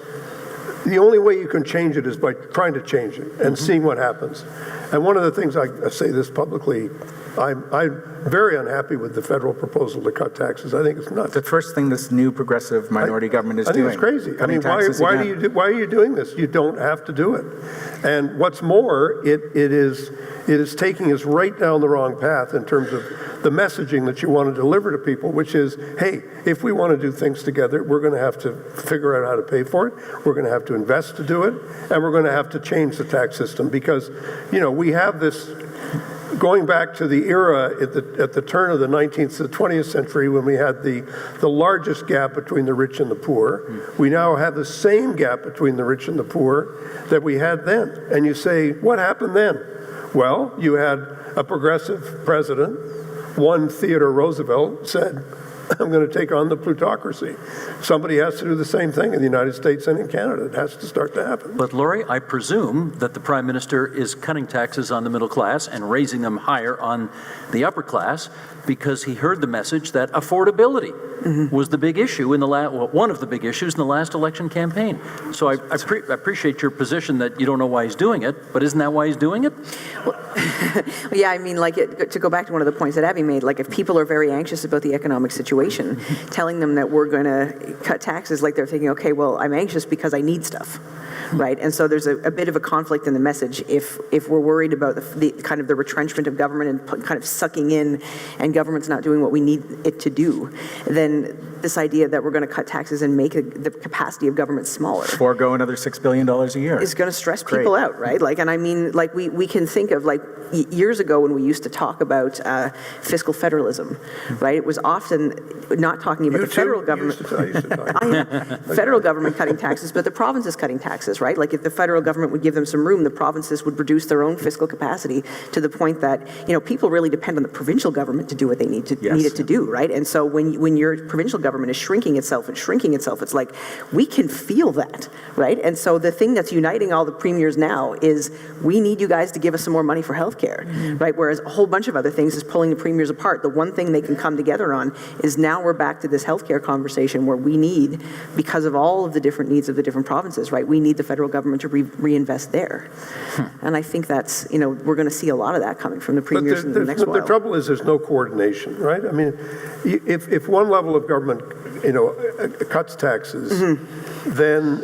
[SPEAKER 3] the only way you can change it is by trying to change it and seeing what happens. And one of the things, I say this publicly, I'm very unhappy with the federal proposal to cut taxes. I think it's nuts.
[SPEAKER 2] The first thing this new progressive minority government is doing.
[SPEAKER 3] I think it's crazy. I mean, why are you doing this? You don't have to do it. And what's more, it is taking us right down the wrong path in terms of the messaging that you want to deliver to people, which is, hey, if we want to do things together, we're going to have to figure out how to pay for it. We're going to have to invest to do it, and we're going to have to change the tax system because, we have this. Going back to the era at the turn of the 19th to the 20th century when we had the largest gap between the rich and the poor, we now have the same gap between the rich and the poor that we had then. And you say, what happened then? Well, you had a progressive president, one Theodore Roosevelt, said, I'm going to take on the plutocracy. Somebody has to do the same thing in the United States and in Canada. It has to start to happen.
[SPEAKER 1] But Lori, I presume that the Prime Minister is cutting taxes on the middle class and raising them higher on the upper class because he heard the message that affordability was the big issue in the one of the big issues in the last election campaign. So I appreciate your position that you don't know why he's doing it, but isn't that why he's doing it?
[SPEAKER 5] Yeah, I mean, to go back to one of the points that Avi made, if people are very anxious about the economic situation, telling them that we're going to cut taxes, they're thinking, okay, well, I'm anxious because I need stuff. Right, and so there's a bit of a conflict in the message. If we're worried about the kind of the retrenchment of government and kind of sucking in, and government's not doing what we need it to do, then this idea that we're going to cut taxes and make the capacity of government smaller,
[SPEAKER 2] forego another $6 billion a year,
[SPEAKER 5] is going to stress people out, right? And I mean, we can think of years ago when we used to talk about fiscal federalism, right? It was often not talking about the federal government. Federal government cutting taxes, but the provinces cutting taxes, right? If the federal government would give them some room, the provinces would reduce their own fiscal capacity to the point that, people really depend on the provincial government to do what they need it to do, right? And so when your provincial government is shrinking itself, it's like, we can feel that, right? And so the thing that's uniting all the premiers now is we need you guys to give us some more money for healthcare, right? Whereas a whole bunch of other things is pulling the premiers apart. The one thing they can come together on is now we're back to this healthcare conversation where we need, because of all of the different needs of the different provinces, right? We need the federal government to reinvest there. And I think that's, we're going to see a lot of that coming from the premiers in the next while.
[SPEAKER 3] The trouble is there's no coordination, right? I mean, if one level of government, cuts taxes, then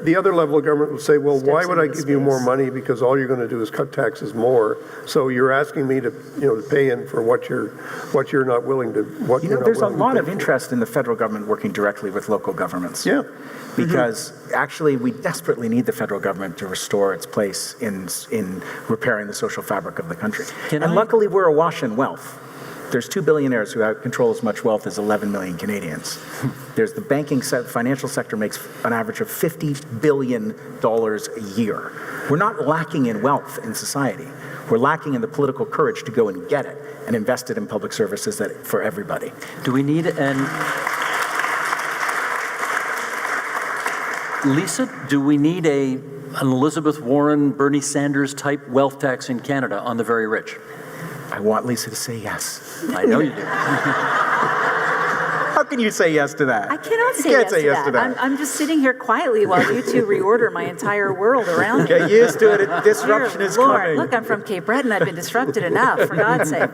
[SPEAKER 3] the other level of government will say, well, why would I give you more money because all you're going to do is cut taxes more? So you're asking me to, to pay in for what you're not willing to.
[SPEAKER 2] There's a lot of interest in the federal government working directly with local governments.
[SPEAKER 3] Yeah.
[SPEAKER 2] Because actually we desperately need the federal government to restore its place in repairing the social fabric of the country. Luckily we're awash in wealth. There's 2 billionaires who control as much wealth as 11 million Canadians. There's the banking financial sector makes an average of $50 billion a year. We're not lacking in wealth in society. We're lacking in the political courage to go and get it and invest it in public services for everybody.
[SPEAKER 1] Do we need Lisa, do we need an Elizabeth Warren, Bernie Sanders type wealth tax in Canada on the very rich?
[SPEAKER 2] I want Lisa to say yes.
[SPEAKER 1] I know you do.
[SPEAKER 2] How can you say yes to that?
[SPEAKER 4] I cannot say yes to that. I'm just sitting here quietly while you two reorder my entire world around me.
[SPEAKER 2] Get used to it. Disruption is coming.
[SPEAKER 4] Look, I'm from Cape Breton. I've been disrupted enough, for God's sake.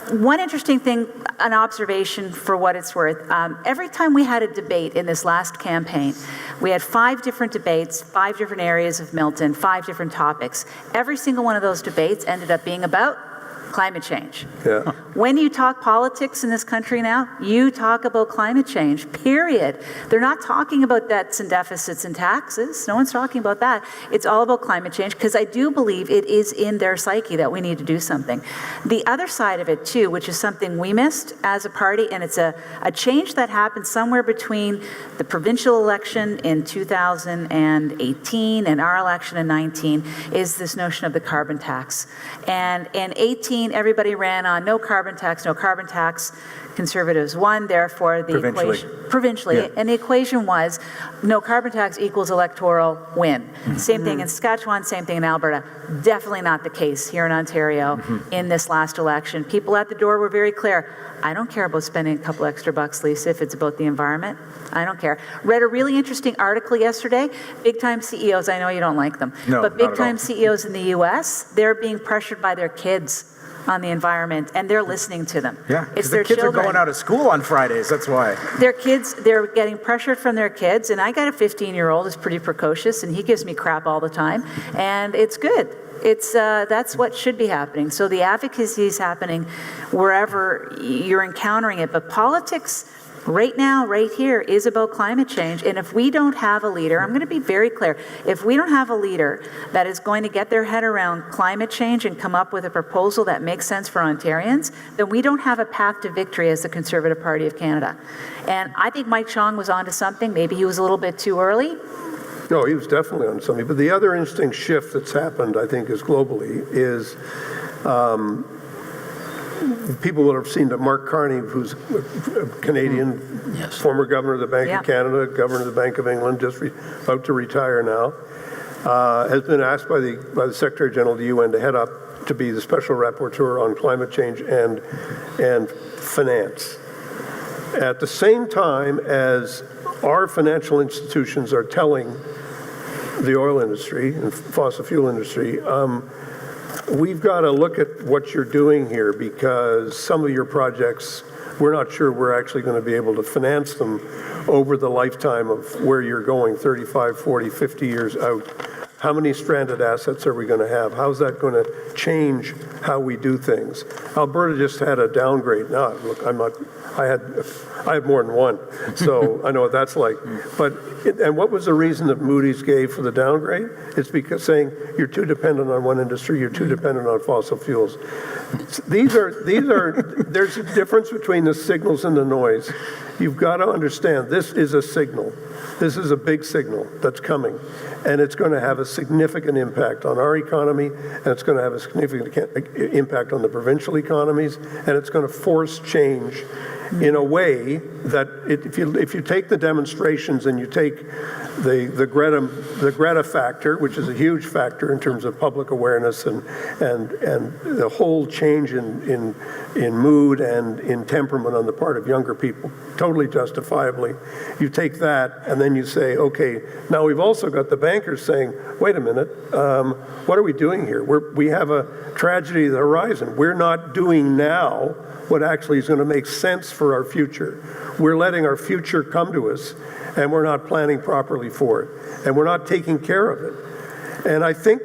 [SPEAKER 4] One interesting thing, an observation for what it's worth, every time we had a debate in this last campaign, we had 5 different debates, 5 different areas of Milton, 5 different topics. Every single one of those debates ended up being about climate change.
[SPEAKER 3] Yeah.
[SPEAKER 4] When you talk politics in this country now, you talk about climate change, period. They're not talking about debts and deficits and taxes. No one's talking about that. It's all about climate change, because I do believe it is in their psyche that we need to do something. The other side of it, too, which is something we missed as a party, and it's a change that happened somewhere between the provincial election in 2018 and our election in 19, is this notion of the carbon tax. And in 18, everybody ran on no carbon tax, no carbon tax. Conservatives won, therefore the equation provincially, yeah. And the equation was no carbon tax equals electoral win. Mm-hmm. Same thing in Saskatchewan, same thing in Alberta. Definitely not the case here in Ontario in this last election. People at the door were very clear. I don't care about spending a couple extra bucks, Lisa, if it's about the environment. I don't care. Read a really interesting article yesterday. Big-time CEOs, I know you don't like them, but big-time CEOs in the U.S., they're being pressured by their kids on the environment, and they're listening to them.
[SPEAKER 2] Yeah, because the kids are going out of school on Fridays, that's why.
[SPEAKER 4] Their kids, they're getting pressured from their kids, and I got a 15-year-old who's pretty precocious, and he gives me crap all the time, and it's good. It's that's what should be happening. So the advocacy is happening wherever you're encountering it, but politics right now, right here, is about climate change. And if we don't have a leader, I'm going to be very clear, if we don't have a leader that is going to get their head around climate change and come up with a proposal that makes sense for Ontarians, then we don't have a path to victory as the Conservative Party of Canada. And I think Mike Chong was onto something. Maybe he was a little bit too early.
[SPEAKER 3] No, he was definitely on something. But the other interesting shift that's happened, I think, is globally, is people will have seen that Mark Carney, who's a Canadian,
[SPEAKER 1] Yes.
[SPEAKER 3] former governor of the Bank
[SPEAKER 4] Yeah.
[SPEAKER 3] of Canada, governor of the Bank of England, just about to retire now, has been asked by the Secretary General of the UN to head up to be the special rapporteur on climate change and finance. At the same time as our financial institutions are telling the oil industry and fossil fuel industry, we've got to look at what you're doing here, because some of your projects, we're not sure we're actually going to be able to finance them over the lifetime of where you're going, 35, 40, 50 years out. How many stranded assets are we going to have? How's that going to change how we do things? Alberta just had a downgrade. Now, look, I have more than one, so I know what that's like. And what was the reason that Moody's gave for the downgrade? It's because saying you're too dependent on one industry, you're too dependent on fossil fuels. There's a difference between the signals and the noise. You've got to understand this is a signal. This is a big signal that's coming, and it's going to have a significant impact on our economy, and it's going to have a significant impact on the provincial economies, and it's going to force change in a way that if you take the demonstrations and you take the Greta factor, which is a huge factor in terms of public awareness and the whole change in mood and in temperament on the part of younger people, totally justifiably, you take that and then you say, okay, now we've also got the bankers saying, wait a minute, what are we doing here? We have a tragedy at the horizon. We're not doing now what actually is going to make sense for our future. We're letting our future come to us, and we're not planning properly for it, and we're not taking care of it. And I think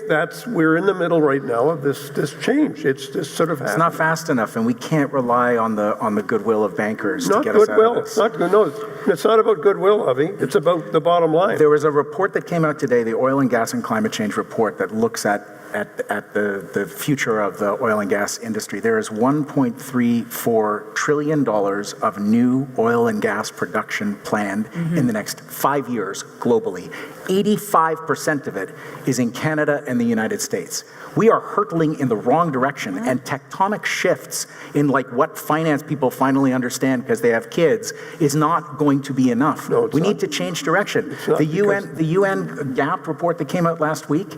[SPEAKER 3] we're in the middle right now of this change. It's just sort of happening.
[SPEAKER 2] It's not fast enough, and we can't rely on the goodwill of bankers to get us out of this.
[SPEAKER 3] It's not about goodwill, Avi. It's about the bottom line.
[SPEAKER 2] There was a report that came out today, the Oil and Gas and Climate Change report, that looks at the future of the oil and gas industry. There is $1.34 trillion of new oil and gas production planned in the next 5 years globally. 85% of it is in Canada and the United States. We are hurtling in the wrong direction, and tectonic shifts in what finance people finally understand because they have kids is not going to be enough.
[SPEAKER 3] No,
[SPEAKER 2] we need to change direction. The UN GAP report that came out last week,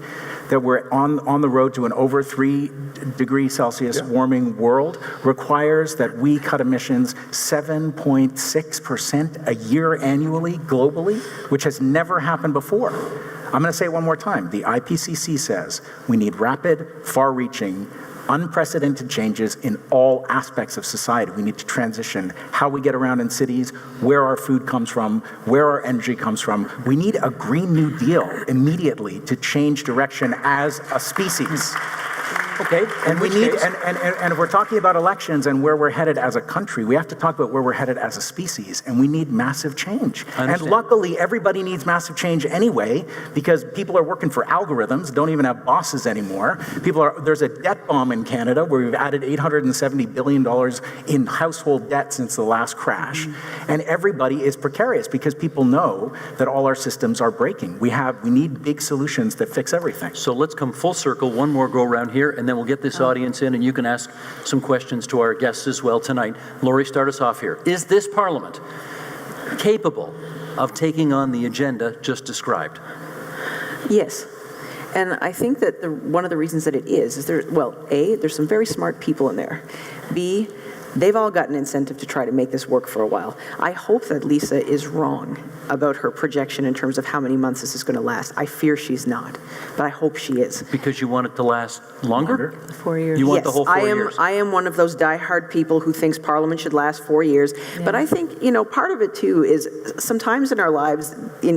[SPEAKER 2] that we're on the road to an over 3 degrees Celsius warming world, requires that we cut emissions 7.6% a year annually globally, which has never happened before. I'm going to say it one more time. The IPCC says we need rapid, far-reaching, unprecedented changes in all aspects of society. We need to transition how we get around in cities, where our food comes from, where our energy comes from. We need a Green New Deal immediately to change direction as a species.
[SPEAKER 1] Okay,
[SPEAKER 2] And we need, and if we're talking about elections and where we're headed as a country, we have to talk about where we're headed as a species, and we need massive change. And luckily, everybody needs massive change anyway, because people are working for algorithms, don't even have bosses anymore. There's a debt bomb in Canada where we've added $870 billion in household debt since the last crash. And everybody is precarious because people know that all our systems are breaking. We need big solutions that fix everything.
[SPEAKER 1] so let's come full circle, one more go around here, and then we'll get this audience in, and you can ask some questions to our guests as well tonight. Lori, start us off here. Is this Parliament capable of taking on the agenda just described?
[SPEAKER 5] Yes. And I think that one of the reasons that it is there's some very smart people in there. B, they've all got an incentive to try to make this work for a while. I hope that Lisa is wrong about her projection in terms of how many months this is going to last. I fear she's not, but I hope she is.
[SPEAKER 1] Because you want it to last longer?
[SPEAKER 4] 4 years.
[SPEAKER 1] You want the whole 4 years?
[SPEAKER 5] I am one of those diehard people who thinks Parliament should last 4 years. Yeah. But I think, part of it too is sometimes in our lives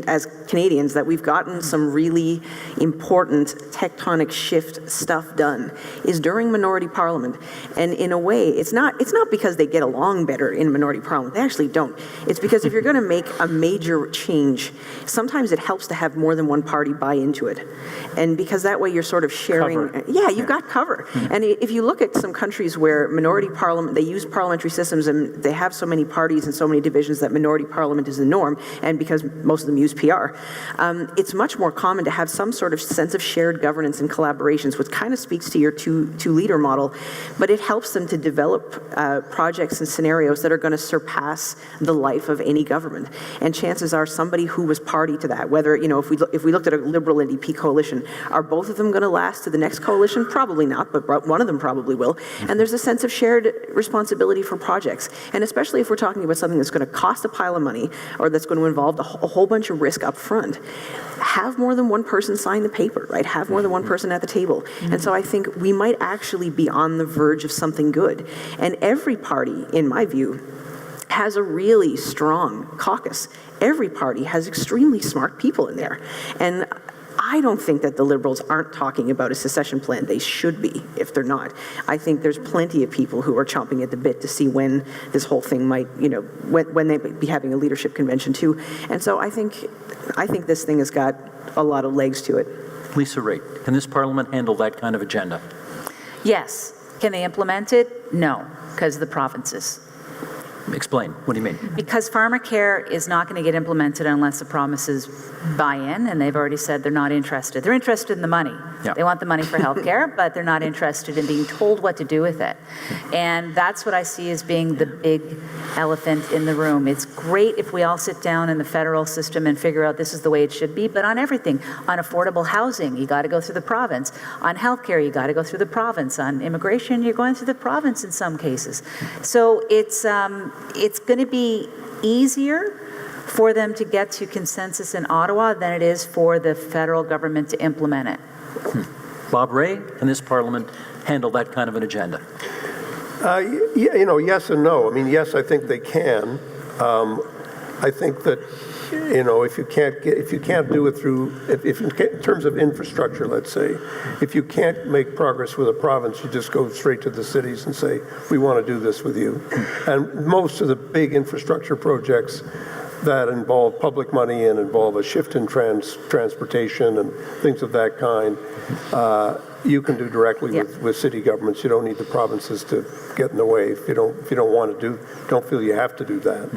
[SPEAKER 5] as Canadians that we've gotten some really important tectonic shift stuff done is during minority Parliament. And in a way, it's not not because they get along better in minority parliament. They actually don't. It's because if you're going to make a major change, sometimes it helps to have more than one party buy into it. And because that way you're sort of sharing.
[SPEAKER 1] Cover.
[SPEAKER 5] Yeah, you've got cover. And if you look at some countries where minority parliament, they use parliamentary systems and they have so many parties and so many divisions that minority parliament is the norm, and because most of them use PR, it's much more common to have some sort of sense of shared governance and collaborations, which kind of speaks to your two-leader model, but it helps them to develop projects and scenarios that are going to surpass the life of any government. And chances are somebody who was party to that, whether, if we looked at a Liberal NDP coalition, are both of them going to last to the next coalition? Probably not, but one of them probably will. And there's a sense of shared responsibility for projects. And especially if we're talking about something that's going to cost a pile of money or that's going to involve a whole bunch of risk up front, have more than one person sign the paper, right? Have more than one person at the table. And so I think we might actually be on the verge of something good. And every party, in my view, has a really strong caucus. Every party has extremely smart people in there. And I don't think that the Liberals aren't talking about a secession plan. They should be, if they're not. I think there's plenty of people who are chomping at the bit to see when this whole thing might, when they be having a leadership convention too. And so I think this thing has got a lot of legs to it.
[SPEAKER 1] Lisa Raitt, can this parliament handle that kind of agenda?
[SPEAKER 4] Yes. Can they implement it? No, because of the provinces.
[SPEAKER 1] Explain. What do you mean?
[SPEAKER 4] Because farmer care is not going to get implemented unless the provinces buy in, and they've already said they're not interested. They're interested in the money.
[SPEAKER 1] Yeah.
[SPEAKER 4] They want the money for health care, but they're not interested in being told what to do with it. And that's what I see as being the big elephant in the room. It's great if we all sit down in the federal system and figure out this is the way it should be, but on everything, on affordable housing, you got to go through the province. On health care, you got to go through the province. On immigration, you're going through the province in some cases. So it's going to be easier for them to get to consensus in Ottawa than it is for the federal government to implement it.
[SPEAKER 1] Bob Rae, can this parliament handle that kind of an agenda?
[SPEAKER 3] Yes and no. I mean, yes, I think they can. I think that, if you can't do it through, in terms of infrastructure, let's say, if you can't make progress with a province, you just go straight to the cities and say, we want to do this with you. And most of the big infrastructure projects that involve public money and involve a shift in transportation and things of that kind, you can do directly with city governments. You don't need the provinces to get in the way if you don't feel you have to do that.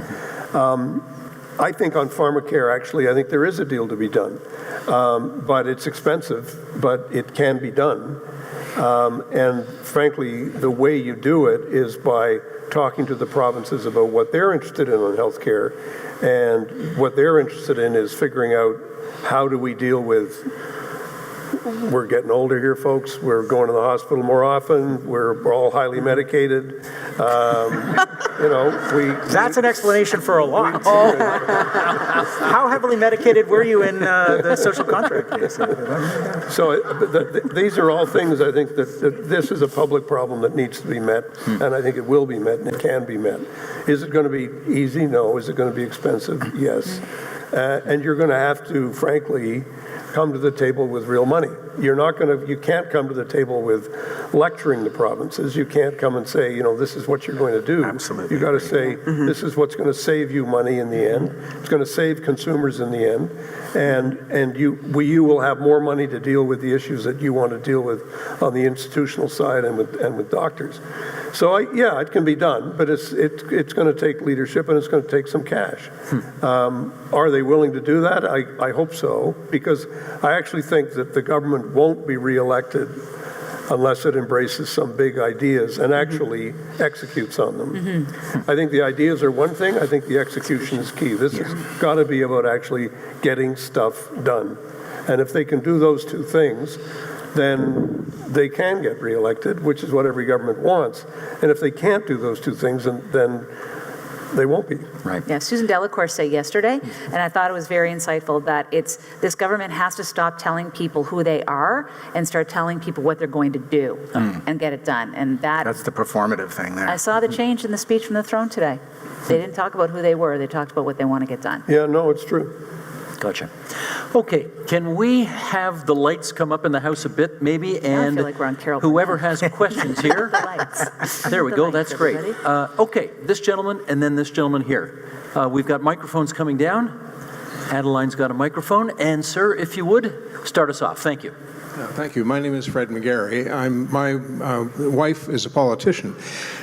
[SPEAKER 3] I think on pharmacare, actually, I think there is a deal to be done, but it's expensive, but it can be done. And frankly, the way you do it is by talking to the provinces about what they're interested in on healthcare, and what they're interested in is figuring out how do we deal with, we're getting older here, folks, we're going to the hospital more often, we're all highly medicated.
[SPEAKER 2] That's an explanation for a lot. How heavily medicated were you in the social contract case?
[SPEAKER 3] So these are all things I think that this is a public problem that needs to be met, and I think it will be met, and it can be met. Is it going to be easy? No. Is it going to be expensive? Yes. And you're going to have to, frankly, come to the table with real money. You can't come to the table with lecturing the provinces. You can't come and say, this is what you're going to do.
[SPEAKER 2] Absolutely.
[SPEAKER 3] You got to say, this is what's going to save you money in the end. It's going to save consumers in the end. And you will have more money to deal with the issues that you want to deal with on the institutional side and with doctors. So it can be done, but it's going to take leadership and it's going to take some cash. Are they willing to do that? I hope so, because I actually think that the government won't be reelected unless it embraces some big ideas and actually executes on them. I think the ideas are one thing. I think the execution is key. This has got to be about actually getting stuff done. And if they can do those two things, then they can get reelected, which is what every government wants. And if they can't do those two things, then they won't be.
[SPEAKER 1] Right.
[SPEAKER 4] Yeah, Susan Delacour said yesterday, and I thought it was very insightful, that this government has to stop telling people who they are and start telling people what they're going to do and get it done. And
[SPEAKER 2] that's the performative thing there.
[SPEAKER 4] I saw the change in the speech from the throne today. They didn't talk about who they were. They talked about what they want to get done.
[SPEAKER 3] Yeah, no, it's true.
[SPEAKER 1] Gotcha. Okay, can we have the lights come up in the house a bit, maybe? And
[SPEAKER 4] feel like we're on Carol
[SPEAKER 1] whoever
[SPEAKER 4] Burnett.
[SPEAKER 1] has questions here.
[SPEAKER 4] The lights.
[SPEAKER 1] There we
[SPEAKER 4] The
[SPEAKER 1] go,
[SPEAKER 4] lights,
[SPEAKER 1] that's great.
[SPEAKER 4] everybody.
[SPEAKER 1] Okay, this gentleman and then this gentleman here. We've got microphones coming down. Adeline's got a microphone. And sir, if you would, start us off. Thank you.
[SPEAKER 6] Thank you. My name is Fred McGarry. My wife is a politician.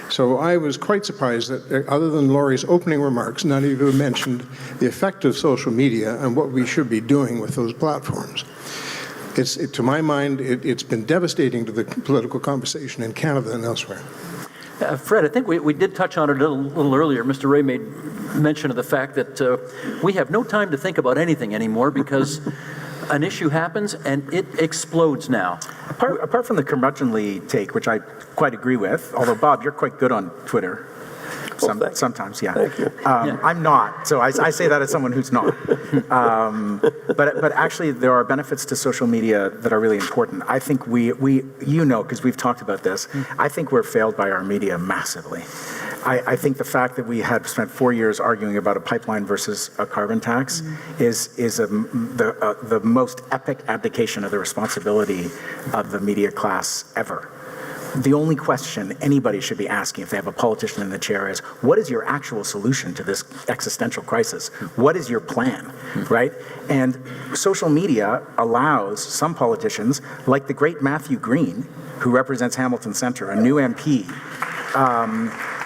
[SPEAKER 6] So I was quite surprised that other than Lori's opening remarks, none of you mentioned the effect of social media and what we should be doing with those platforms. To my mind, it's been devastating to the political conversation in Canada and elsewhere.
[SPEAKER 1] Fred, I think we did touch on it a little earlier. Mr. Rae made mention of the fact that we have no time to think about anything anymore because an issue happens and it explodes now.
[SPEAKER 2] Apart from the curmudgeonly take, which I quite agree with, although, Bob, you're quite good on Twitter. Sometimes, yeah.
[SPEAKER 3] Thank you.
[SPEAKER 2] I'm not, so I say that as someone who's not. But actually, there are benefits to social media that are really important. I think because we've talked about this, I think we're failed by our media massively. I think the fact that we had spent 4 years arguing about a pipeline versus a carbon tax is the most epic abdication of the responsibility of the media class ever. The only question anybody should be asking if they have a politician in the chair is, what is your actual solution to this existential crisis? What is your plan, right? And social media allows some politicians, like the great Matthew Green, who represents Hamilton Centre, a new MP,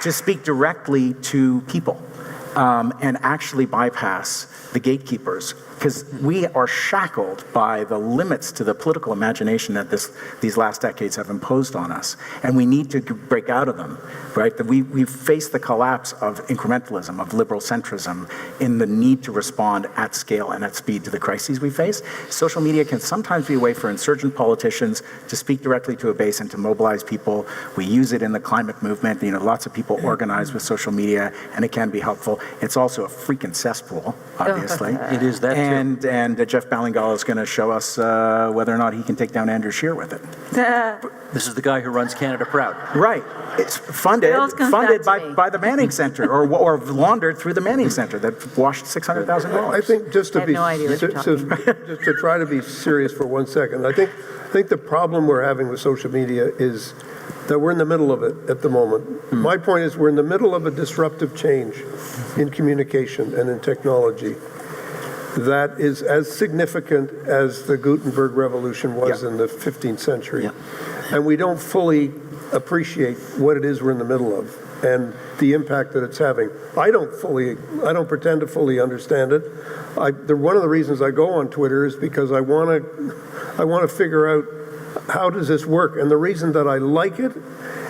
[SPEAKER 2] to speak directly to people and actually bypass the gatekeepers, because we are shackled by the limits to the political imagination that these last decades have imposed on us, and we need to break out of them, right? That we face the collapse of incrementalism, of liberal centrism, in the need to respond at scale and at speed to the crises we face. Social media can sometimes be a way for insurgent politicians to speak directly to a base and to mobilize people. We use it in the climate movement. Lots of people organize with social media, and it can be helpful. It's also a freaking cesspool, obviously.
[SPEAKER 1] It is that too.
[SPEAKER 2] And Jeff Ballingall is going to show us whether or not he can take down Andrew Scheer with it.
[SPEAKER 1] This is the guy who runs Canada Proud.
[SPEAKER 2] Right. It's funded
[SPEAKER 4] back
[SPEAKER 2] by the Manning Center or laundered through the Manning Center that washed $600,000.
[SPEAKER 3] I think just to
[SPEAKER 4] I have no idea what you're talking
[SPEAKER 3] just to try to be serious for 1 second, I think the problem we're having with social media is that we're in the middle of it at the moment. My point is we're in the middle of a disruptive change in communication and in technology that is as significant as the Gutenberg Revolution was in the 15th century. And we don't fully appreciate what it is we're in the middle of and the impact that it's having. I don't pretend to fully understand it. One of the reasons I go on Twitter is because I want to figure out how does this work. And the reason that I like it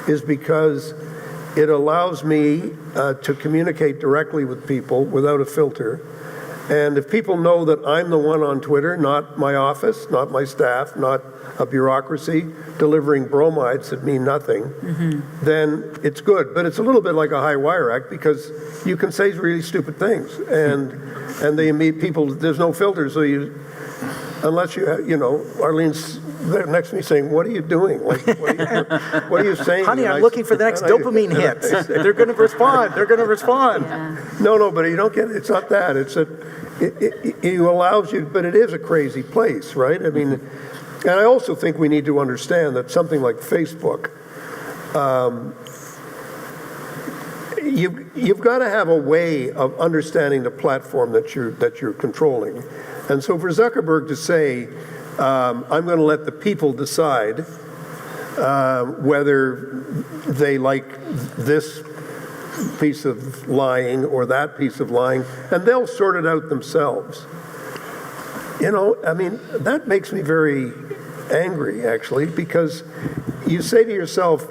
[SPEAKER 3] is because it allows me to communicate directly with people without a filter. And if people know that I'm the one on Twitter, not my office, not my staff, not a bureaucracy delivering bromides that mean nothing, then it's good. But it's a little bit like a high wire act because you can say really stupid things, and they meet people. There's no filter, so unless Arlene's there next to me saying, "What are you doing? Like, what are you saying?"
[SPEAKER 2] Honey, I'm looking for the next dopamine hit. They're going to respond. They're going to respond.
[SPEAKER 4] Yeah.
[SPEAKER 3] No, but you don't get it. It's not that. It's that it allows you, but it is a crazy place, right? I mean, and I also think we need to understand that something like Facebook, you've got to have a way of understanding the platform that you're controlling. And so for Zuckerberg to say, I'm going to let the people decide whether they like this piece of lying or that piece of lying, and they'll sort it out themselves. I mean, that makes me very angry, actually, because you say to yourself,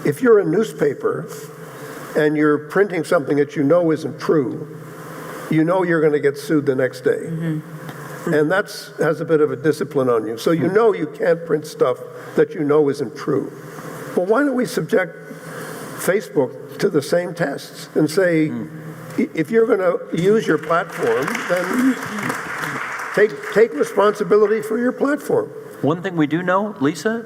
[SPEAKER 3] if you're a newspaper and you're printing something that you know isn't true, you know you're going to get sued the next day. And that has a bit of a discipline on you. So you know you can't print stuff that you know isn't true. Well, why don't we subject Facebook to the same tests and say, if you're going to use your platform, then take responsibility for your platform.
[SPEAKER 1] One thing we do know, Lisa,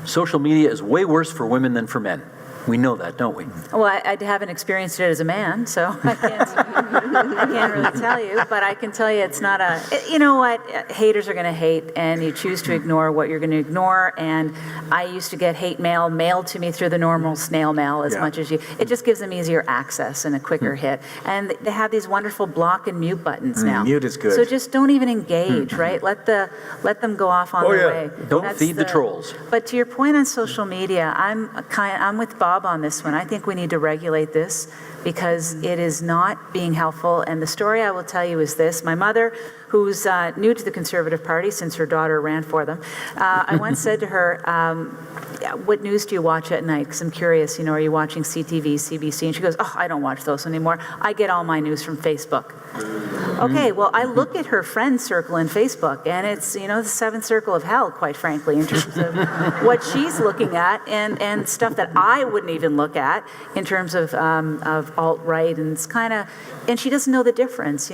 [SPEAKER 1] social media is way worse for women than for men. We know that, don't we?
[SPEAKER 4] Well, I haven't experienced it as a man, so I can't really tell you, but I can tell you it's not you know what, haters are going to hate, and you choose to ignore what you're going to ignore, and I used to get hate mail mailed to me through the normal snail mail as much as it just gives them easier access and a quicker hit, and they have these wonderful block and mute buttons now.
[SPEAKER 2] Mute is good.
[SPEAKER 4] So just don't even engage, right? Let them go off on their way.
[SPEAKER 1] Don't feed the trolls.
[SPEAKER 4] But to your point on social media, I'm with Bob on this one. I think we need to regulate this because it is not being helpful. And the story I will tell you is this. My mother, who's new to the Conservative Party since her daughter ran for them, I once said to her, what news do you watch at night? Because I'm curious, are you watching CTV, CBC? And she goes, I don't watch those anymore. I get all my news from Facebook. Okay, well, I look at her friend circle in Facebook, and it's, the seventh circle of hell, quite frankly, in terms of what she's looking at and stuff that I wouldn't even look at in terms of alt-right, and it's kind of, and she doesn't know the difference,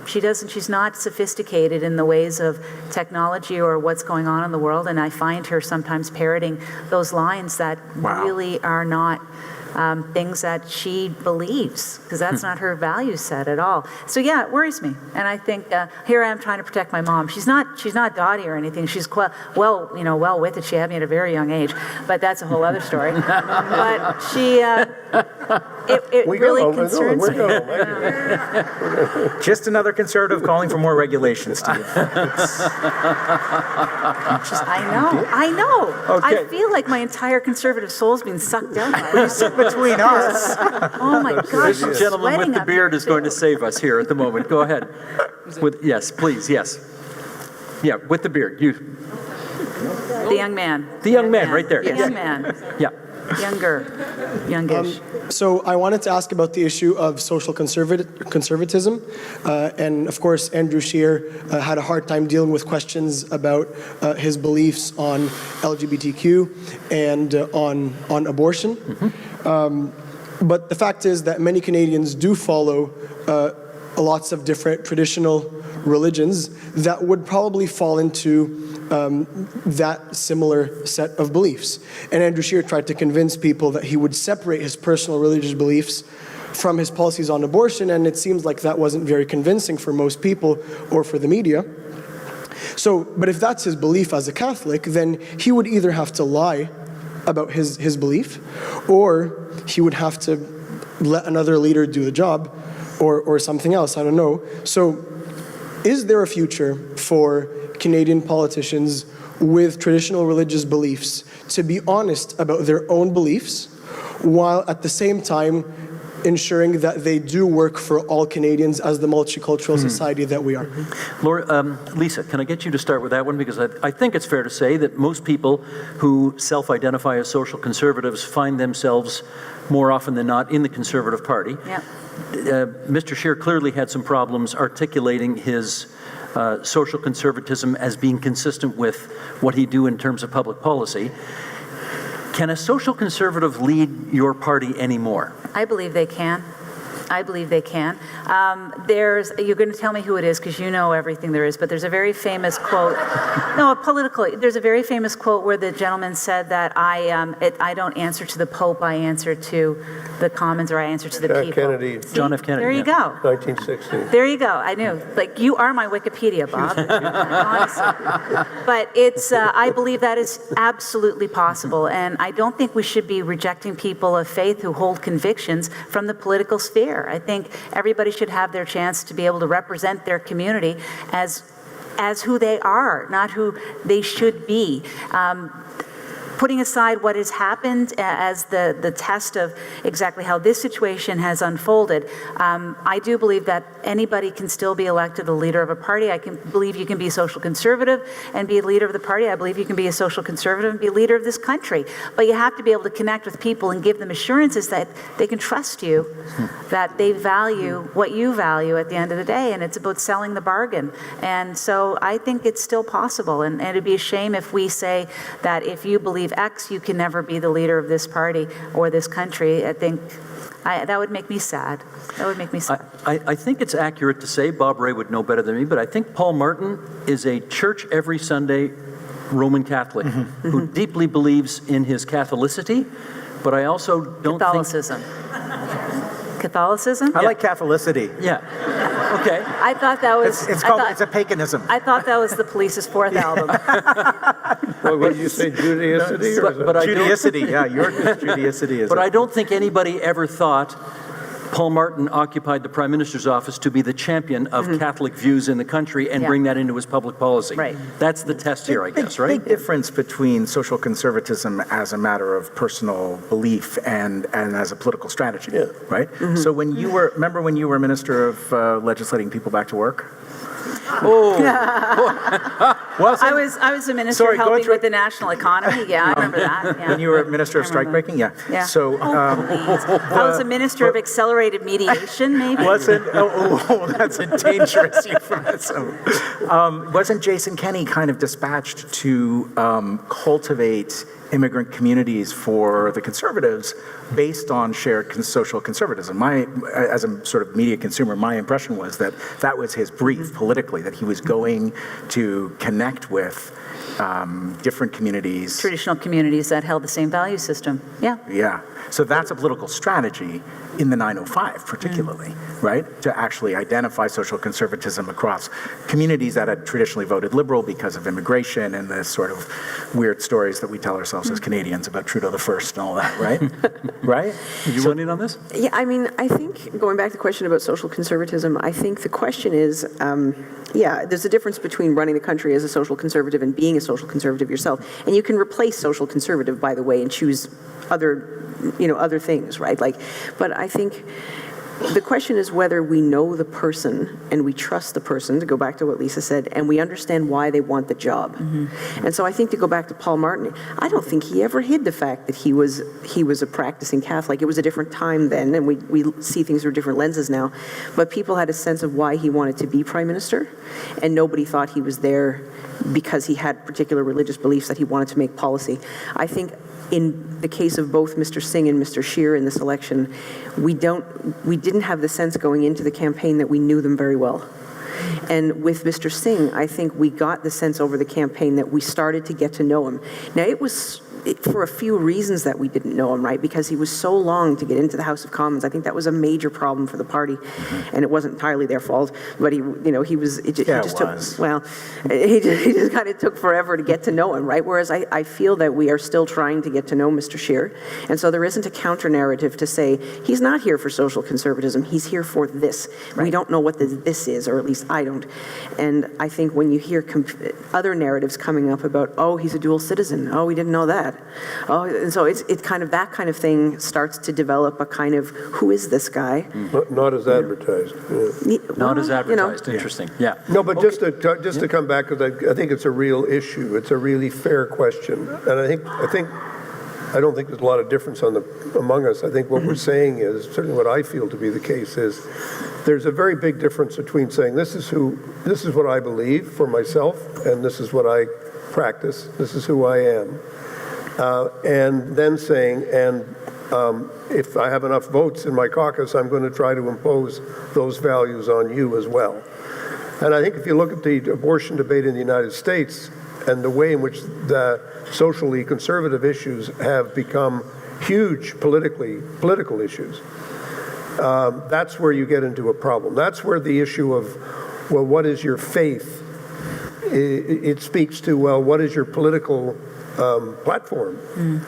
[SPEAKER 4] She doesn't, she's not sophisticated in the ways of technology or what's going on in the world, and I find her sometimes parroting those lines that really are not things that she believes, because that's not her value set at all. So yeah, it worries me, and I think here I am trying to protect my mom. She's not dotty or anything. She's well with it. She had me at a very young age, but that's a whole other story. But she, it really concerns me.
[SPEAKER 2] Just another conservative calling for more regulation, Steve.
[SPEAKER 4] I know.
[SPEAKER 2] Okay.
[SPEAKER 4] I feel like my entire conservative soul's being sucked out by
[SPEAKER 2] You
[SPEAKER 4] this.
[SPEAKER 2] sit between us.
[SPEAKER 4] Oh my gosh,
[SPEAKER 1] This gentleman with the beard is going to save us here at the moment. Go ahead. Yes, please, yes. Yeah, with the beard. You.
[SPEAKER 4] The young man.
[SPEAKER 1] The young man, right there.
[SPEAKER 4] The
[SPEAKER 1] Yes.
[SPEAKER 4] young man.
[SPEAKER 1] Yeah.
[SPEAKER 4] Youngish.
[SPEAKER 7] So I wanted to ask about the issue of social conservatism. And of course, Andrew Scheer had a hard time dealing with questions about his beliefs on LGBTQ and on abortion. But the fact is that many Canadians do follow lots of different traditional religions that would probably fall into that similar set of beliefs. And Andrew Scheer tried to convince people that he would separate his personal religious beliefs from his policies on abortion, and it seems like that wasn't very convincing for most people or for the media. So, but if that's his belief as a Catholic, then he would either have to lie about his belief, or he would have to let another leader do the job, or something else, I don't know. So is there a future for Canadian politicians with traditional religious beliefs to be honest about their own beliefs, while at the same time ensuring that they do work for all Canadians as the multicultural society that we are?
[SPEAKER 1] Laura, Lisa, can I get you to start with that one? Because I think it's fair to say that most people who self-identify as social conservatives find themselves more often than not in the Conservative Party.
[SPEAKER 4] Yeah.
[SPEAKER 1] Mr. Scheer clearly had some problems articulating his social conservatism as being consistent with what he do in terms of public policy. Can a social conservative lead your party anymore?
[SPEAKER 4] I believe they can. I believe they can. You're going to tell me who it is because you know everything there is, but there's a very famous quote. There's a very famous quote where the gentleman said that I don't answer to the Pope, I answer to the Commons, or I answer to the people.
[SPEAKER 3] Kennedy.
[SPEAKER 4] See?
[SPEAKER 1] John F. Kennedy.
[SPEAKER 4] There you go.
[SPEAKER 3] 1960.
[SPEAKER 4] There you go. I knew. Like, you are my Wikipedia, Bob. Honestly. But it's, I believe that is absolutely possible. And I don't think we should be rejecting people of faith who hold convictions from the political sphere. I think everybody should have their chance to be able to represent their community as who they are, not who they should be. Putting aside what has happened as the test of exactly how this situation has unfolded, I do believe that anybody can still be elected a leader of a party. I can believe you can be a social conservative and be a leader of the party. I believe you can be a social conservative and be a leader of this country. But you have to be able to connect with people and give them assurances that they can trust you, that they value what you value at the end of the day, and it's about selling the bargain. And so I think it's still possible, and it'd be a shame if we say that if you believe X, you can never be the leader of this party or this country. I think that would make me sad. That would make me sad.
[SPEAKER 1] I think it's accurate to say, Bob Rae would know better than me, but I think Paul Martin is a church every Sunday Roman Catholic who deeply believes in his Catholicity, but I also don't
[SPEAKER 4] Catholicism. Catholicism?
[SPEAKER 2] I like Catholicity.
[SPEAKER 1] think... Yeah. Okay.
[SPEAKER 4] I thought that was...
[SPEAKER 2] It's
[SPEAKER 4] I
[SPEAKER 2] called,
[SPEAKER 4] thought-
[SPEAKER 2] it's a Paikinism.
[SPEAKER 4] I thought that was the Police's fourth album.
[SPEAKER 3] What did you say, Judaicity?
[SPEAKER 1] But I don't...
[SPEAKER 2] Judaicity, yeah, your Judaicity is...
[SPEAKER 1] But I don't think anybody ever thought Paul Martin occupied the Prime Minister's office to be the champion of Catholic views in the country and
[SPEAKER 4] Yeah.
[SPEAKER 1] bring that into his public policy.
[SPEAKER 4] Right.
[SPEAKER 1] That's the test here, I guess, right?
[SPEAKER 2] Big difference between social conservatism as a matter of personal belief and as a political strategy, right? So when you were, remember when you were Minister of Legislating People Back to Work?
[SPEAKER 4] I was a minister
[SPEAKER 2] Sorry, going
[SPEAKER 4] helping
[SPEAKER 2] through-
[SPEAKER 4] with the national economy. Yeah, I remember that. Yeah.
[SPEAKER 2] When you were Minister of
[SPEAKER 4] I remember.
[SPEAKER 2] Strike Breaking? Yeah.
[SPEAKER 4] Yeah.
[SPEAKER 2] So,
[SPEAKER 4] I was a minister of accelerated mediation, maybe.
[SPEAKER 2] wasn't, that's a dangerous euphemism. Wasn't Jason Kenney kind of dispatched to cultivate immigrant communities for the Conservatives based on shared social conservatism? As a sort of media consumer, my impression was that that was his brief politically, that he was going to connect with different communities.
[SPEAKER 4] Traditional communities that held the same value system. Yeah.
[SPEAKER 2] Yeah. So that's a political strategy in the 905 particularly, right? To actually identify social conservatism across communities that had traditionally voted Liberal because of immigration and the sort of weird stories that we tell ourselves as Canadians about Trudeau the First and all that, right? Right?
[SPEAKER 1] Did you want in on this?
[SPEAKER 5] Yeah, I mean, I think, going back to the question about social conservatism, I think the question is, there's a difference between running the country as a social conservative and being a social conservative yourself. And you can replace social conservative, by the way, and choose other things, right? But I think the question is whether we know the person and we trust the person, to go back to what Lisa said, and we understand why they want the job. And so I think, to go back to Paul Martin, I don't think he ever hid the fact that he was a practicing Catholic. It was a different time then, and we see things through different lenses now. But people had a sense of why he wanted to be Prime Minister, and nobody thought he was there because he had particular religious beliefs that he wanted to make policy. I think in the case of both Mr. Singh and Mr. Scheer in this election, we didn't have the sense going into the campaign that we knew them very well. And with Mr. Singh, I think we got the sense over the campaign that we started to get to know him. Now, it was for a few reasons that we didn't know him, right? Because he was so long to get into the House of Commons. I think that was a major problem for the party, and it wasn't entirely their fault. But he just kind of took forever to get to know him, right? Whereas I feel that we are still trying to get to know Mr. Scheer, and so there isn't a counter narrative to say he's not here for social conservatism. He's here for this. Right. We don't know what this is, or at least I don't. And I think when you hear other narratives coming up about, oh, he's a dual citizen. Oh, we didn't know that. Oh, and so it's kind of that kind of thing starts to develop a kind of, who is this guy?
[SPEAKER 3] Not as advertised. Yeah.
[SPEAKER 1] Not as advertised. Interesting. Yeah.
[SPEAKER 3] No, but just to come back, because I think it's a real issue. It's a really fair question, and I don't think there's a lot of difference among us. I think what we're saying is, certainly what I feel to be the case is, there's a very big difference between saying this is what I believe for myself, and this is what I practice. This is who I am. And then saying, if I have enough votes in my caucus, I'm going to try to impose those values on you as well. And I think if you look at the abortion debate in the United States and the way in which the socially conservative issues have become huge political issues, that's where you get into a problem. That's where the issue of, well, what is your faith? It speaks to, well, what is your political platform?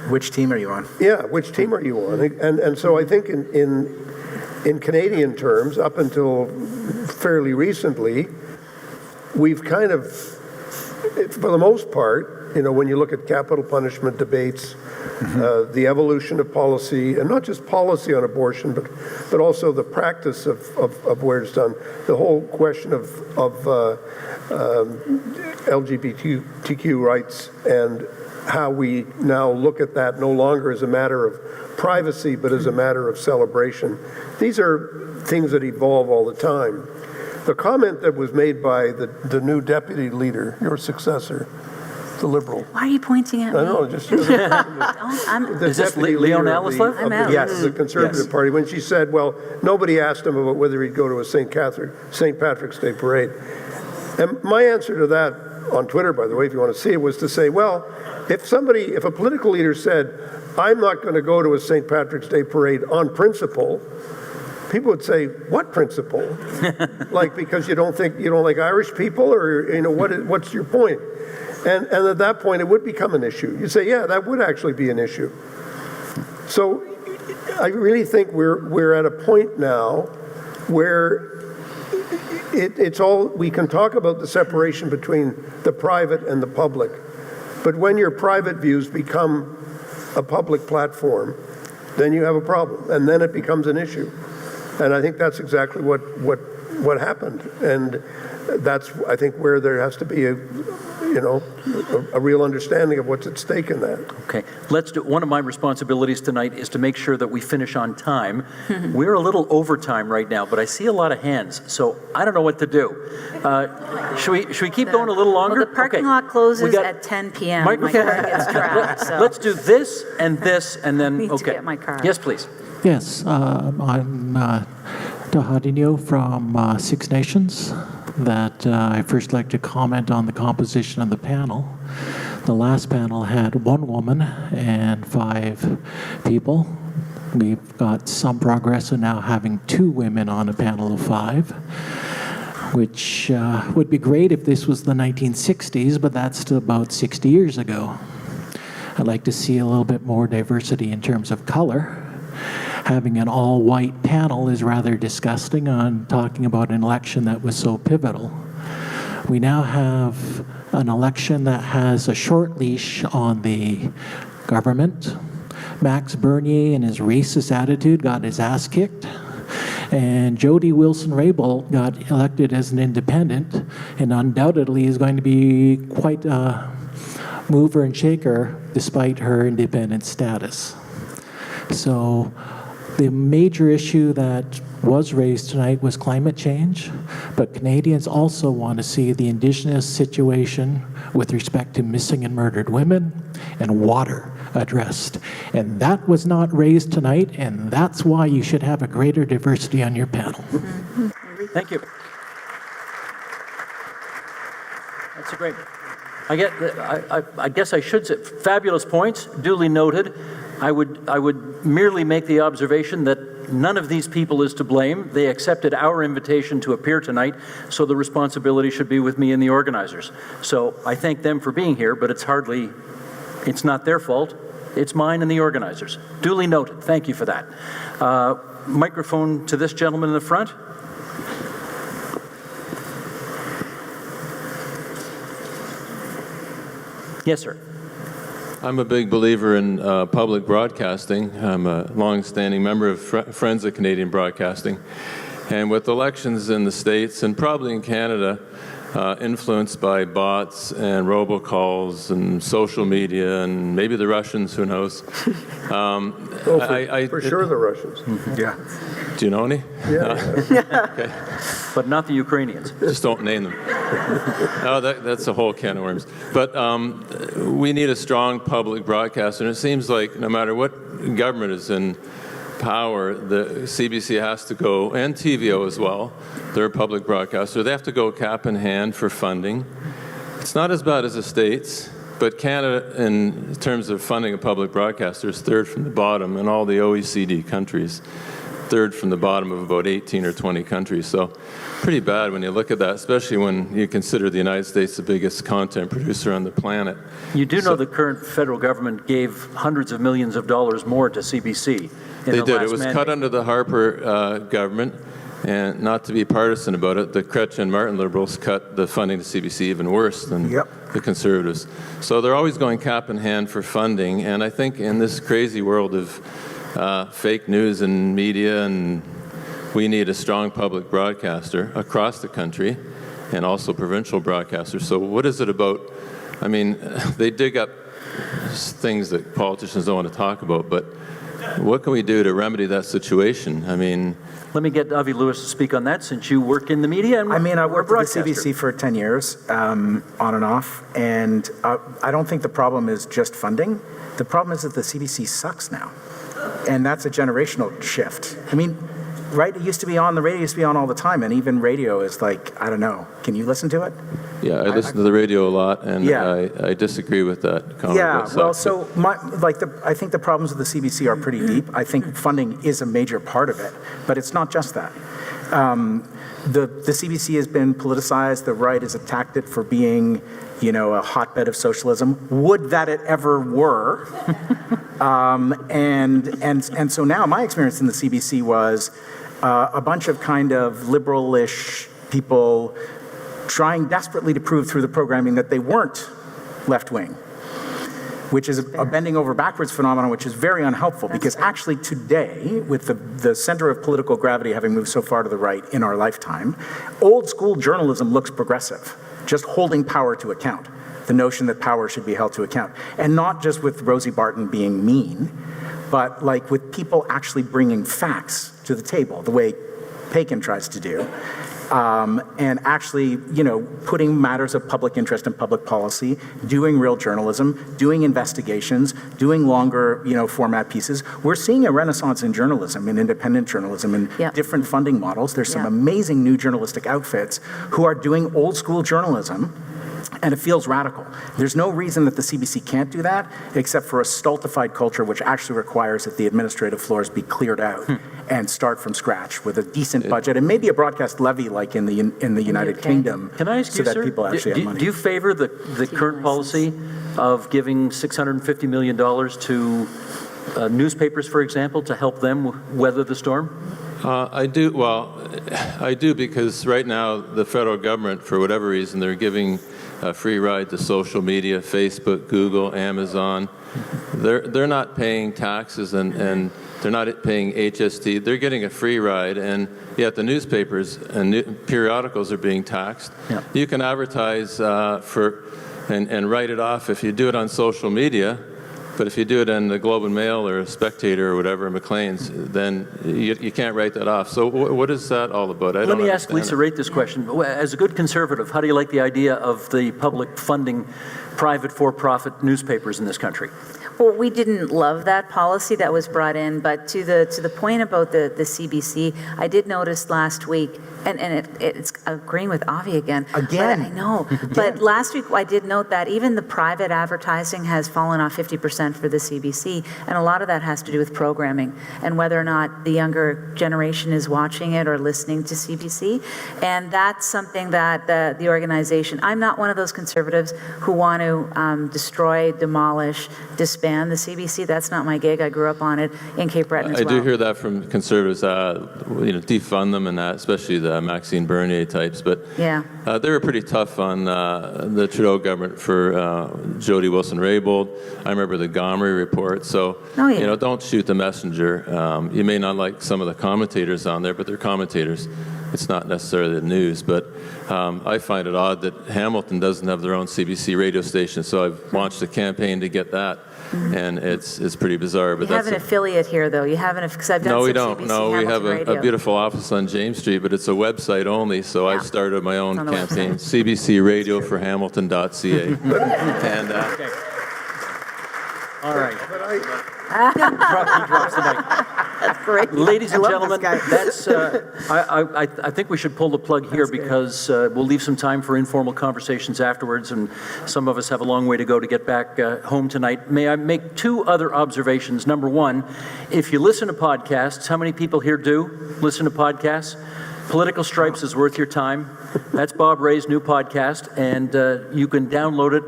[SPEAKER 2] Which team are you on?
[SPEAKER 3] Yeah, which team are you on? And so I think in Canadian terms, up until fairly recently, we've kind of, for the most part, when you look at capital punishment debates, the evolution of policy, and not just policy on abortion, but also the practice of where it's done, the whole question of LGBTQ rights, and how we now look at that no longer as a matter of privacy, but as a matter of celebration. These are things that evolve all the time. The comment that was made by the new deputy leader, your successor, the Liberal.
[SPEAKER 4] Why are you pointing at me?
[SPEAKER 3] I know, just
[SPEAKER 1] Is this Leon Alislev?
[SPEAKER 3] Yes, the Conservative Party, when she said, well, nobody asked him about whether he'd go to a St. Patrick's Day parade. And my answer to that, on Twitter, by the way, if you want to see it, was to say, well, if a political leader said, I'm not going to go to a St. Patrick's Day parade on principle, people would say, what principle? Like, because you don't like Irish people, or, what's your point? And at that point, it would become an issue. You say, yeah, that would actually be an issue. So I really think we're at a point now where it's all, we can talk about the separation between the private and the public, but when your private views become a public platform, then you have a problem, and then it becomes an issue. And I think that's exactly what happened. And that's, I think, where there has to be a real understanding of what's at stake in that.
[SPEAKER 1] Okay, let's do. One of my responsibilities tonight is to make sure that we finish on time. We're a little over time right now, but I see a lot of hands, so I don't know what to do. Should we keep going a little longer?
[SPEAKER 4] Well, the parking lot closes at 10 p.m. My car gets trapped. So.
[SPEAKER 1] Let's do this, and then,
[SPEAKER 4] I need to get my car.
[SPEAKER 1] Yes, please.
[SPEAKER 8] Yes, I'm Dahadinho from Six Nations. That I'd first like to comment on the composition of the panel. The last panel had one woman and 5 people. We've got some progress in now having 2 women on a panel of 5, which would be great if this was the 1960s, but that's still about 60 years ago. I'd like to see a little bit more diversity in terms of color. Having an all-white panel is rather disgusting on talking about an election that was so pivotal. We now have an election that has a short leash on the government. Max Bernier, in his racist attitude, got his ass kicked. And Jody Wilson-Raybould got elected as an independent, and undoubtedly is going to be quite a mover and shaker despite her independent status. So the major issue that was raised tonight was climate change, but Canadians also want to see the Indigenous situation with respect to missing and murdered women and water addressed. And that was not raised tonight, and that's why you should have a greater diversity on your panel.
[SPEAKER 1] Thank you. That's a great. I guess I should say, fabulous points, duly noted. I would merely make the observation that none of these people is to blame. They accepted our invitation to appear tonight, so the responsibility should be with me and the organizers. So I thank them for being here, but it's not their fault. It's mine and the organizers. Duly noted. Thank you for that. Microphone to this gentleman in the front. Yes, sir.
[SPEAKER 9] I'm a big believer in public broadcasting. I'm a long-standing member of Friends of Canadian Broadcasting. And with elections in the States and probably in Canada, influenced by bots and robocalls and social media and maybe the Russians, who knows?
[SPEAKER 3] For sure the Russians.
[SPEAKER 2] Yeah.
[SPEAKER 9] Do you know any?
[SPEAKER 3] Yeah.
[SPEAKER 9] Okay.
[SPEAKER 1] But not the Ukrainians.
[SPEAKER 9] Just don't name them. Oh, that's a whole can of worms. But we need a strong public broadcaster, and it seems like no matter what government is in power, the CBC has to go, and TVO as well, they're a public broadcaster, they have to go cap in hand for funding. It's not as bad as the States, but Canada, in terms of funding a public broadcaster, is third from the bottom in all the OECD countries. Third from the bottom of about 18 or 20 countries. So pretty bad when you look at that, especially when you consider the United States the biggest content producer on the planet.
[SPEAKER 1] You do know the current federal government gave hundreds of millions of dollars more to CBC.
[SPEAKER 9] They did. It was cut under the Harper government, and not to be partisan about it, the Chrétien and Martin Liberals cut the funding to CBC even worse than the Conservatives. So they're always going cap in hand for funding, and I think in this crazy world of fake news and media, and we need a strong public broadcaster across the country and also provincial broadcasters. So what is it about? I mean, they dig up things that politicians don't want to talk about, but what can we do to remedy that situation? I mean,
[SPEAKER 1] let me get Avi Lewis to speak on that, since you work in the media. And
[SPEAKER 2] I worked at the CBC for 10 years, on and off, and I don't think the problem is just funding. The problem is that the CBC sucks now. And that's a generational shift. I mean, right? It used to be on, the radio used to be on all the time, and even radio is like, I don't know. Can you listen to it?
[SPEAKER 9] Yeah, I listen to the radio a lot, and
[SPEAKER 2] Yeah.
[SPEAKER 9] I disagree with that comment.
[SPEAKER 2] Yeah,
[SPEAKER 9] about
[SPEAKER 2] well,
[SPEAKER 9] suck,
[SPEAKER 2] so I think the problems with the CBC are pretty deep. I think funding is a major part of it, but it's not just that. The CBC has been politicized. The right has attacked it for being, a hotbed of socialism. Would that it ever were. And so now my experience in the CBC was a bunch of kind of liberal-ish people trying desperately to prove through the programming that they weren't left-wing, which is a bending over backwards phenomenon, which is very unhelpful, because actually today, with the center of political gravity having moved so far to the right in our lifetime, old school journalism looks progressive, just holding power to account, the notion that power should be held to account. And not just with Rosie Barton being mean, but like with people actually bringing facts to the table, the way Paikin tries to do. And actually, putting matters of public interest and public policy, doing real journalism, doing investigations, doing longer, format pieces. We're seeing a renaissance in journalism, in independent journalism, and different funding models. There's some amazing new journalistic outfits who are doing old school journalism, and it feels radical. There's no reason that the CBC can't do that, except for a stultified culture which actually requires that the administrative floors be cleared out and start from scratch with a decent budget and maybe a broadcast levy like in the United Kingdom.
[SPEAKER 1] Can I ask you,
[SPEAKER 2] so that
[SPEAKER 1] sir,
[SPEAKER 2] people actually have money.
[SPEAKER 1] Do you favor the current policy of giving $650 million to newspapers, for example, to help them weather the storm?
[SPEAKER 9] I do. Well, I do, because right now the federal government, for whatever reason, they're giving a free ride to social media, Facebook, Google, Amazon. They're not paying taxes and they're not paying HST. They're getting a free ride, and yet the newspapers and periodicals are being taxed.
[SPEAKER 1] Yeah.
[SPEAKER 9] You can advertise and write it off if you do it on social media. But if you do it in the Globe and Mail or Spectator or whatever, Maclean's, then you can't write that off. So what is that all about?
[SPEAKER 1] Let me ask Lisa Raitt this question. As a good conservative, how do you like the idea of the public funding private for-profit newspapers in this country?
[SPEAKER 4] Well, we didn't love that policy that was brought in, but to the point about the CBC, I did notice last week, and it's agreeing with Avi again.
[SPEAKER 2] Again.
[SPEAKER 4] But I know. But last week I did note that even the private advertising has fallen off 50% for the CBC, and a lot of that has to do with programming and whether or not the younger generation is watching it or listening to CBC. And that's something that the organization, I'm not one of those conservatives who want to destroy, demolish, disband the CBC. That's not my gig. I grew up on it in Cape Breton as well.
[SPEAKER 9] I do hear that from conservatives, defund them and that, especially the Maxine Bernier types. But they were pretty tough on the Trudeau government for Jody Wilson-Raybould. I remember the Gomery report. So, don't shoot the messenger. You may not like some of the commentators on there, but they're commentators. It's not necessarily the news. But I find it odd that Hamilton doesn't have their own CBC radio station. So I've launched a campaign to get that. And it's pretty bizarre. But
[SPEAKER 4] you have an affiliate here, though. You haven't, because I've done
[SPEAKER 9] no,
[SPEAKER 4] some
[SPEAKER 9] we don't.
[SPEAKER 4] CBC
[SPEAKER 9] No, we have
[SPEAKER 4] Hamilton
[SPEAKER 9] a beautiful office on James Street, but it's a website only. So I've started my own campaign, CBC Radio for Hamilton.ca. And
[SPEAKER 1] all right. He drops the mic.
[SPEAKER 5] That's great.
[SPEAKER 1] Ladies and
[SPEAKER 5] I love
[SPEAKER 1] gentlemen,
[SPEAKER 5] this guy.
[SPEAKER 1] that's. I think we should pull the plug here because we'll leave some time for informal conversations afterwards, and some of us have a long way to go to get back home tonight. May I make two other observations? Number one, if you listen to podcasts, how many people here do listen to podcasts? Political Stripes is worth your time. That's Bob Rae's new podcast, and you can download it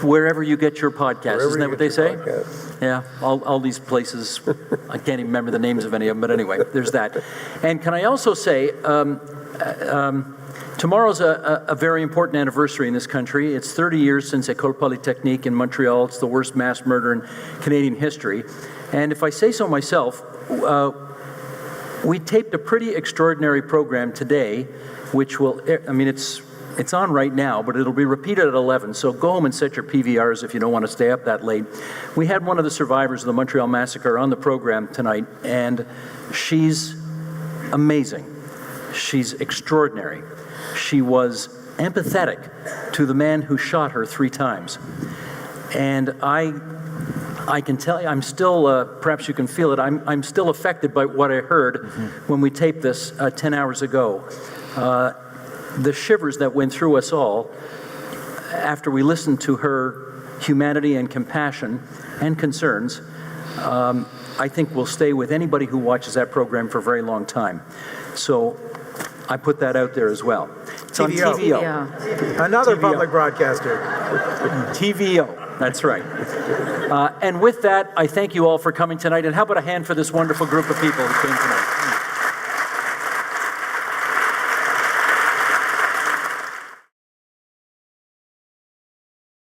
[SPEAKER 1] wherever you get your podcast. Isn't that what they say? Yeah, all these places. I can't even remember the names of any of them, but anyway, there's that. And can I also say, tomorrow's a very important anniversary in this country. It's 30 years since École Polytechnique in Montreal. It's the worst mass murder in Canadian history. And if I say so myself, we taped a pretty extraordinary program today, which will, it's on right now, but it'll be repeated at 11, so go home and set your PVRs if you don't want to stay up that late. We had one of the survivors of the Montreal Massacre on the program tonight, and she's amazing. She's extraordinary. She was empathetic to the man who shot her 3 times. And I can tell you, I'm still, perhaps you can feel it, I'm still affected by what I heard when we taped this 10 hours ago. The shivers that went through us all after we listened to her humanity and compassion and concerns, I think will stay with anybody who watches that program for a very long time. So I put that out there as well. It's on TVO.
[SPEAKER 2] Another
[SPEAKER 1] TVO.
[SPEAKER 2] public broadcaster.
[SPEAKER 1] TVO, that's right. And with that, I thank you all for coming tonight. And how about a hand for this wonderful group of people who came tonight?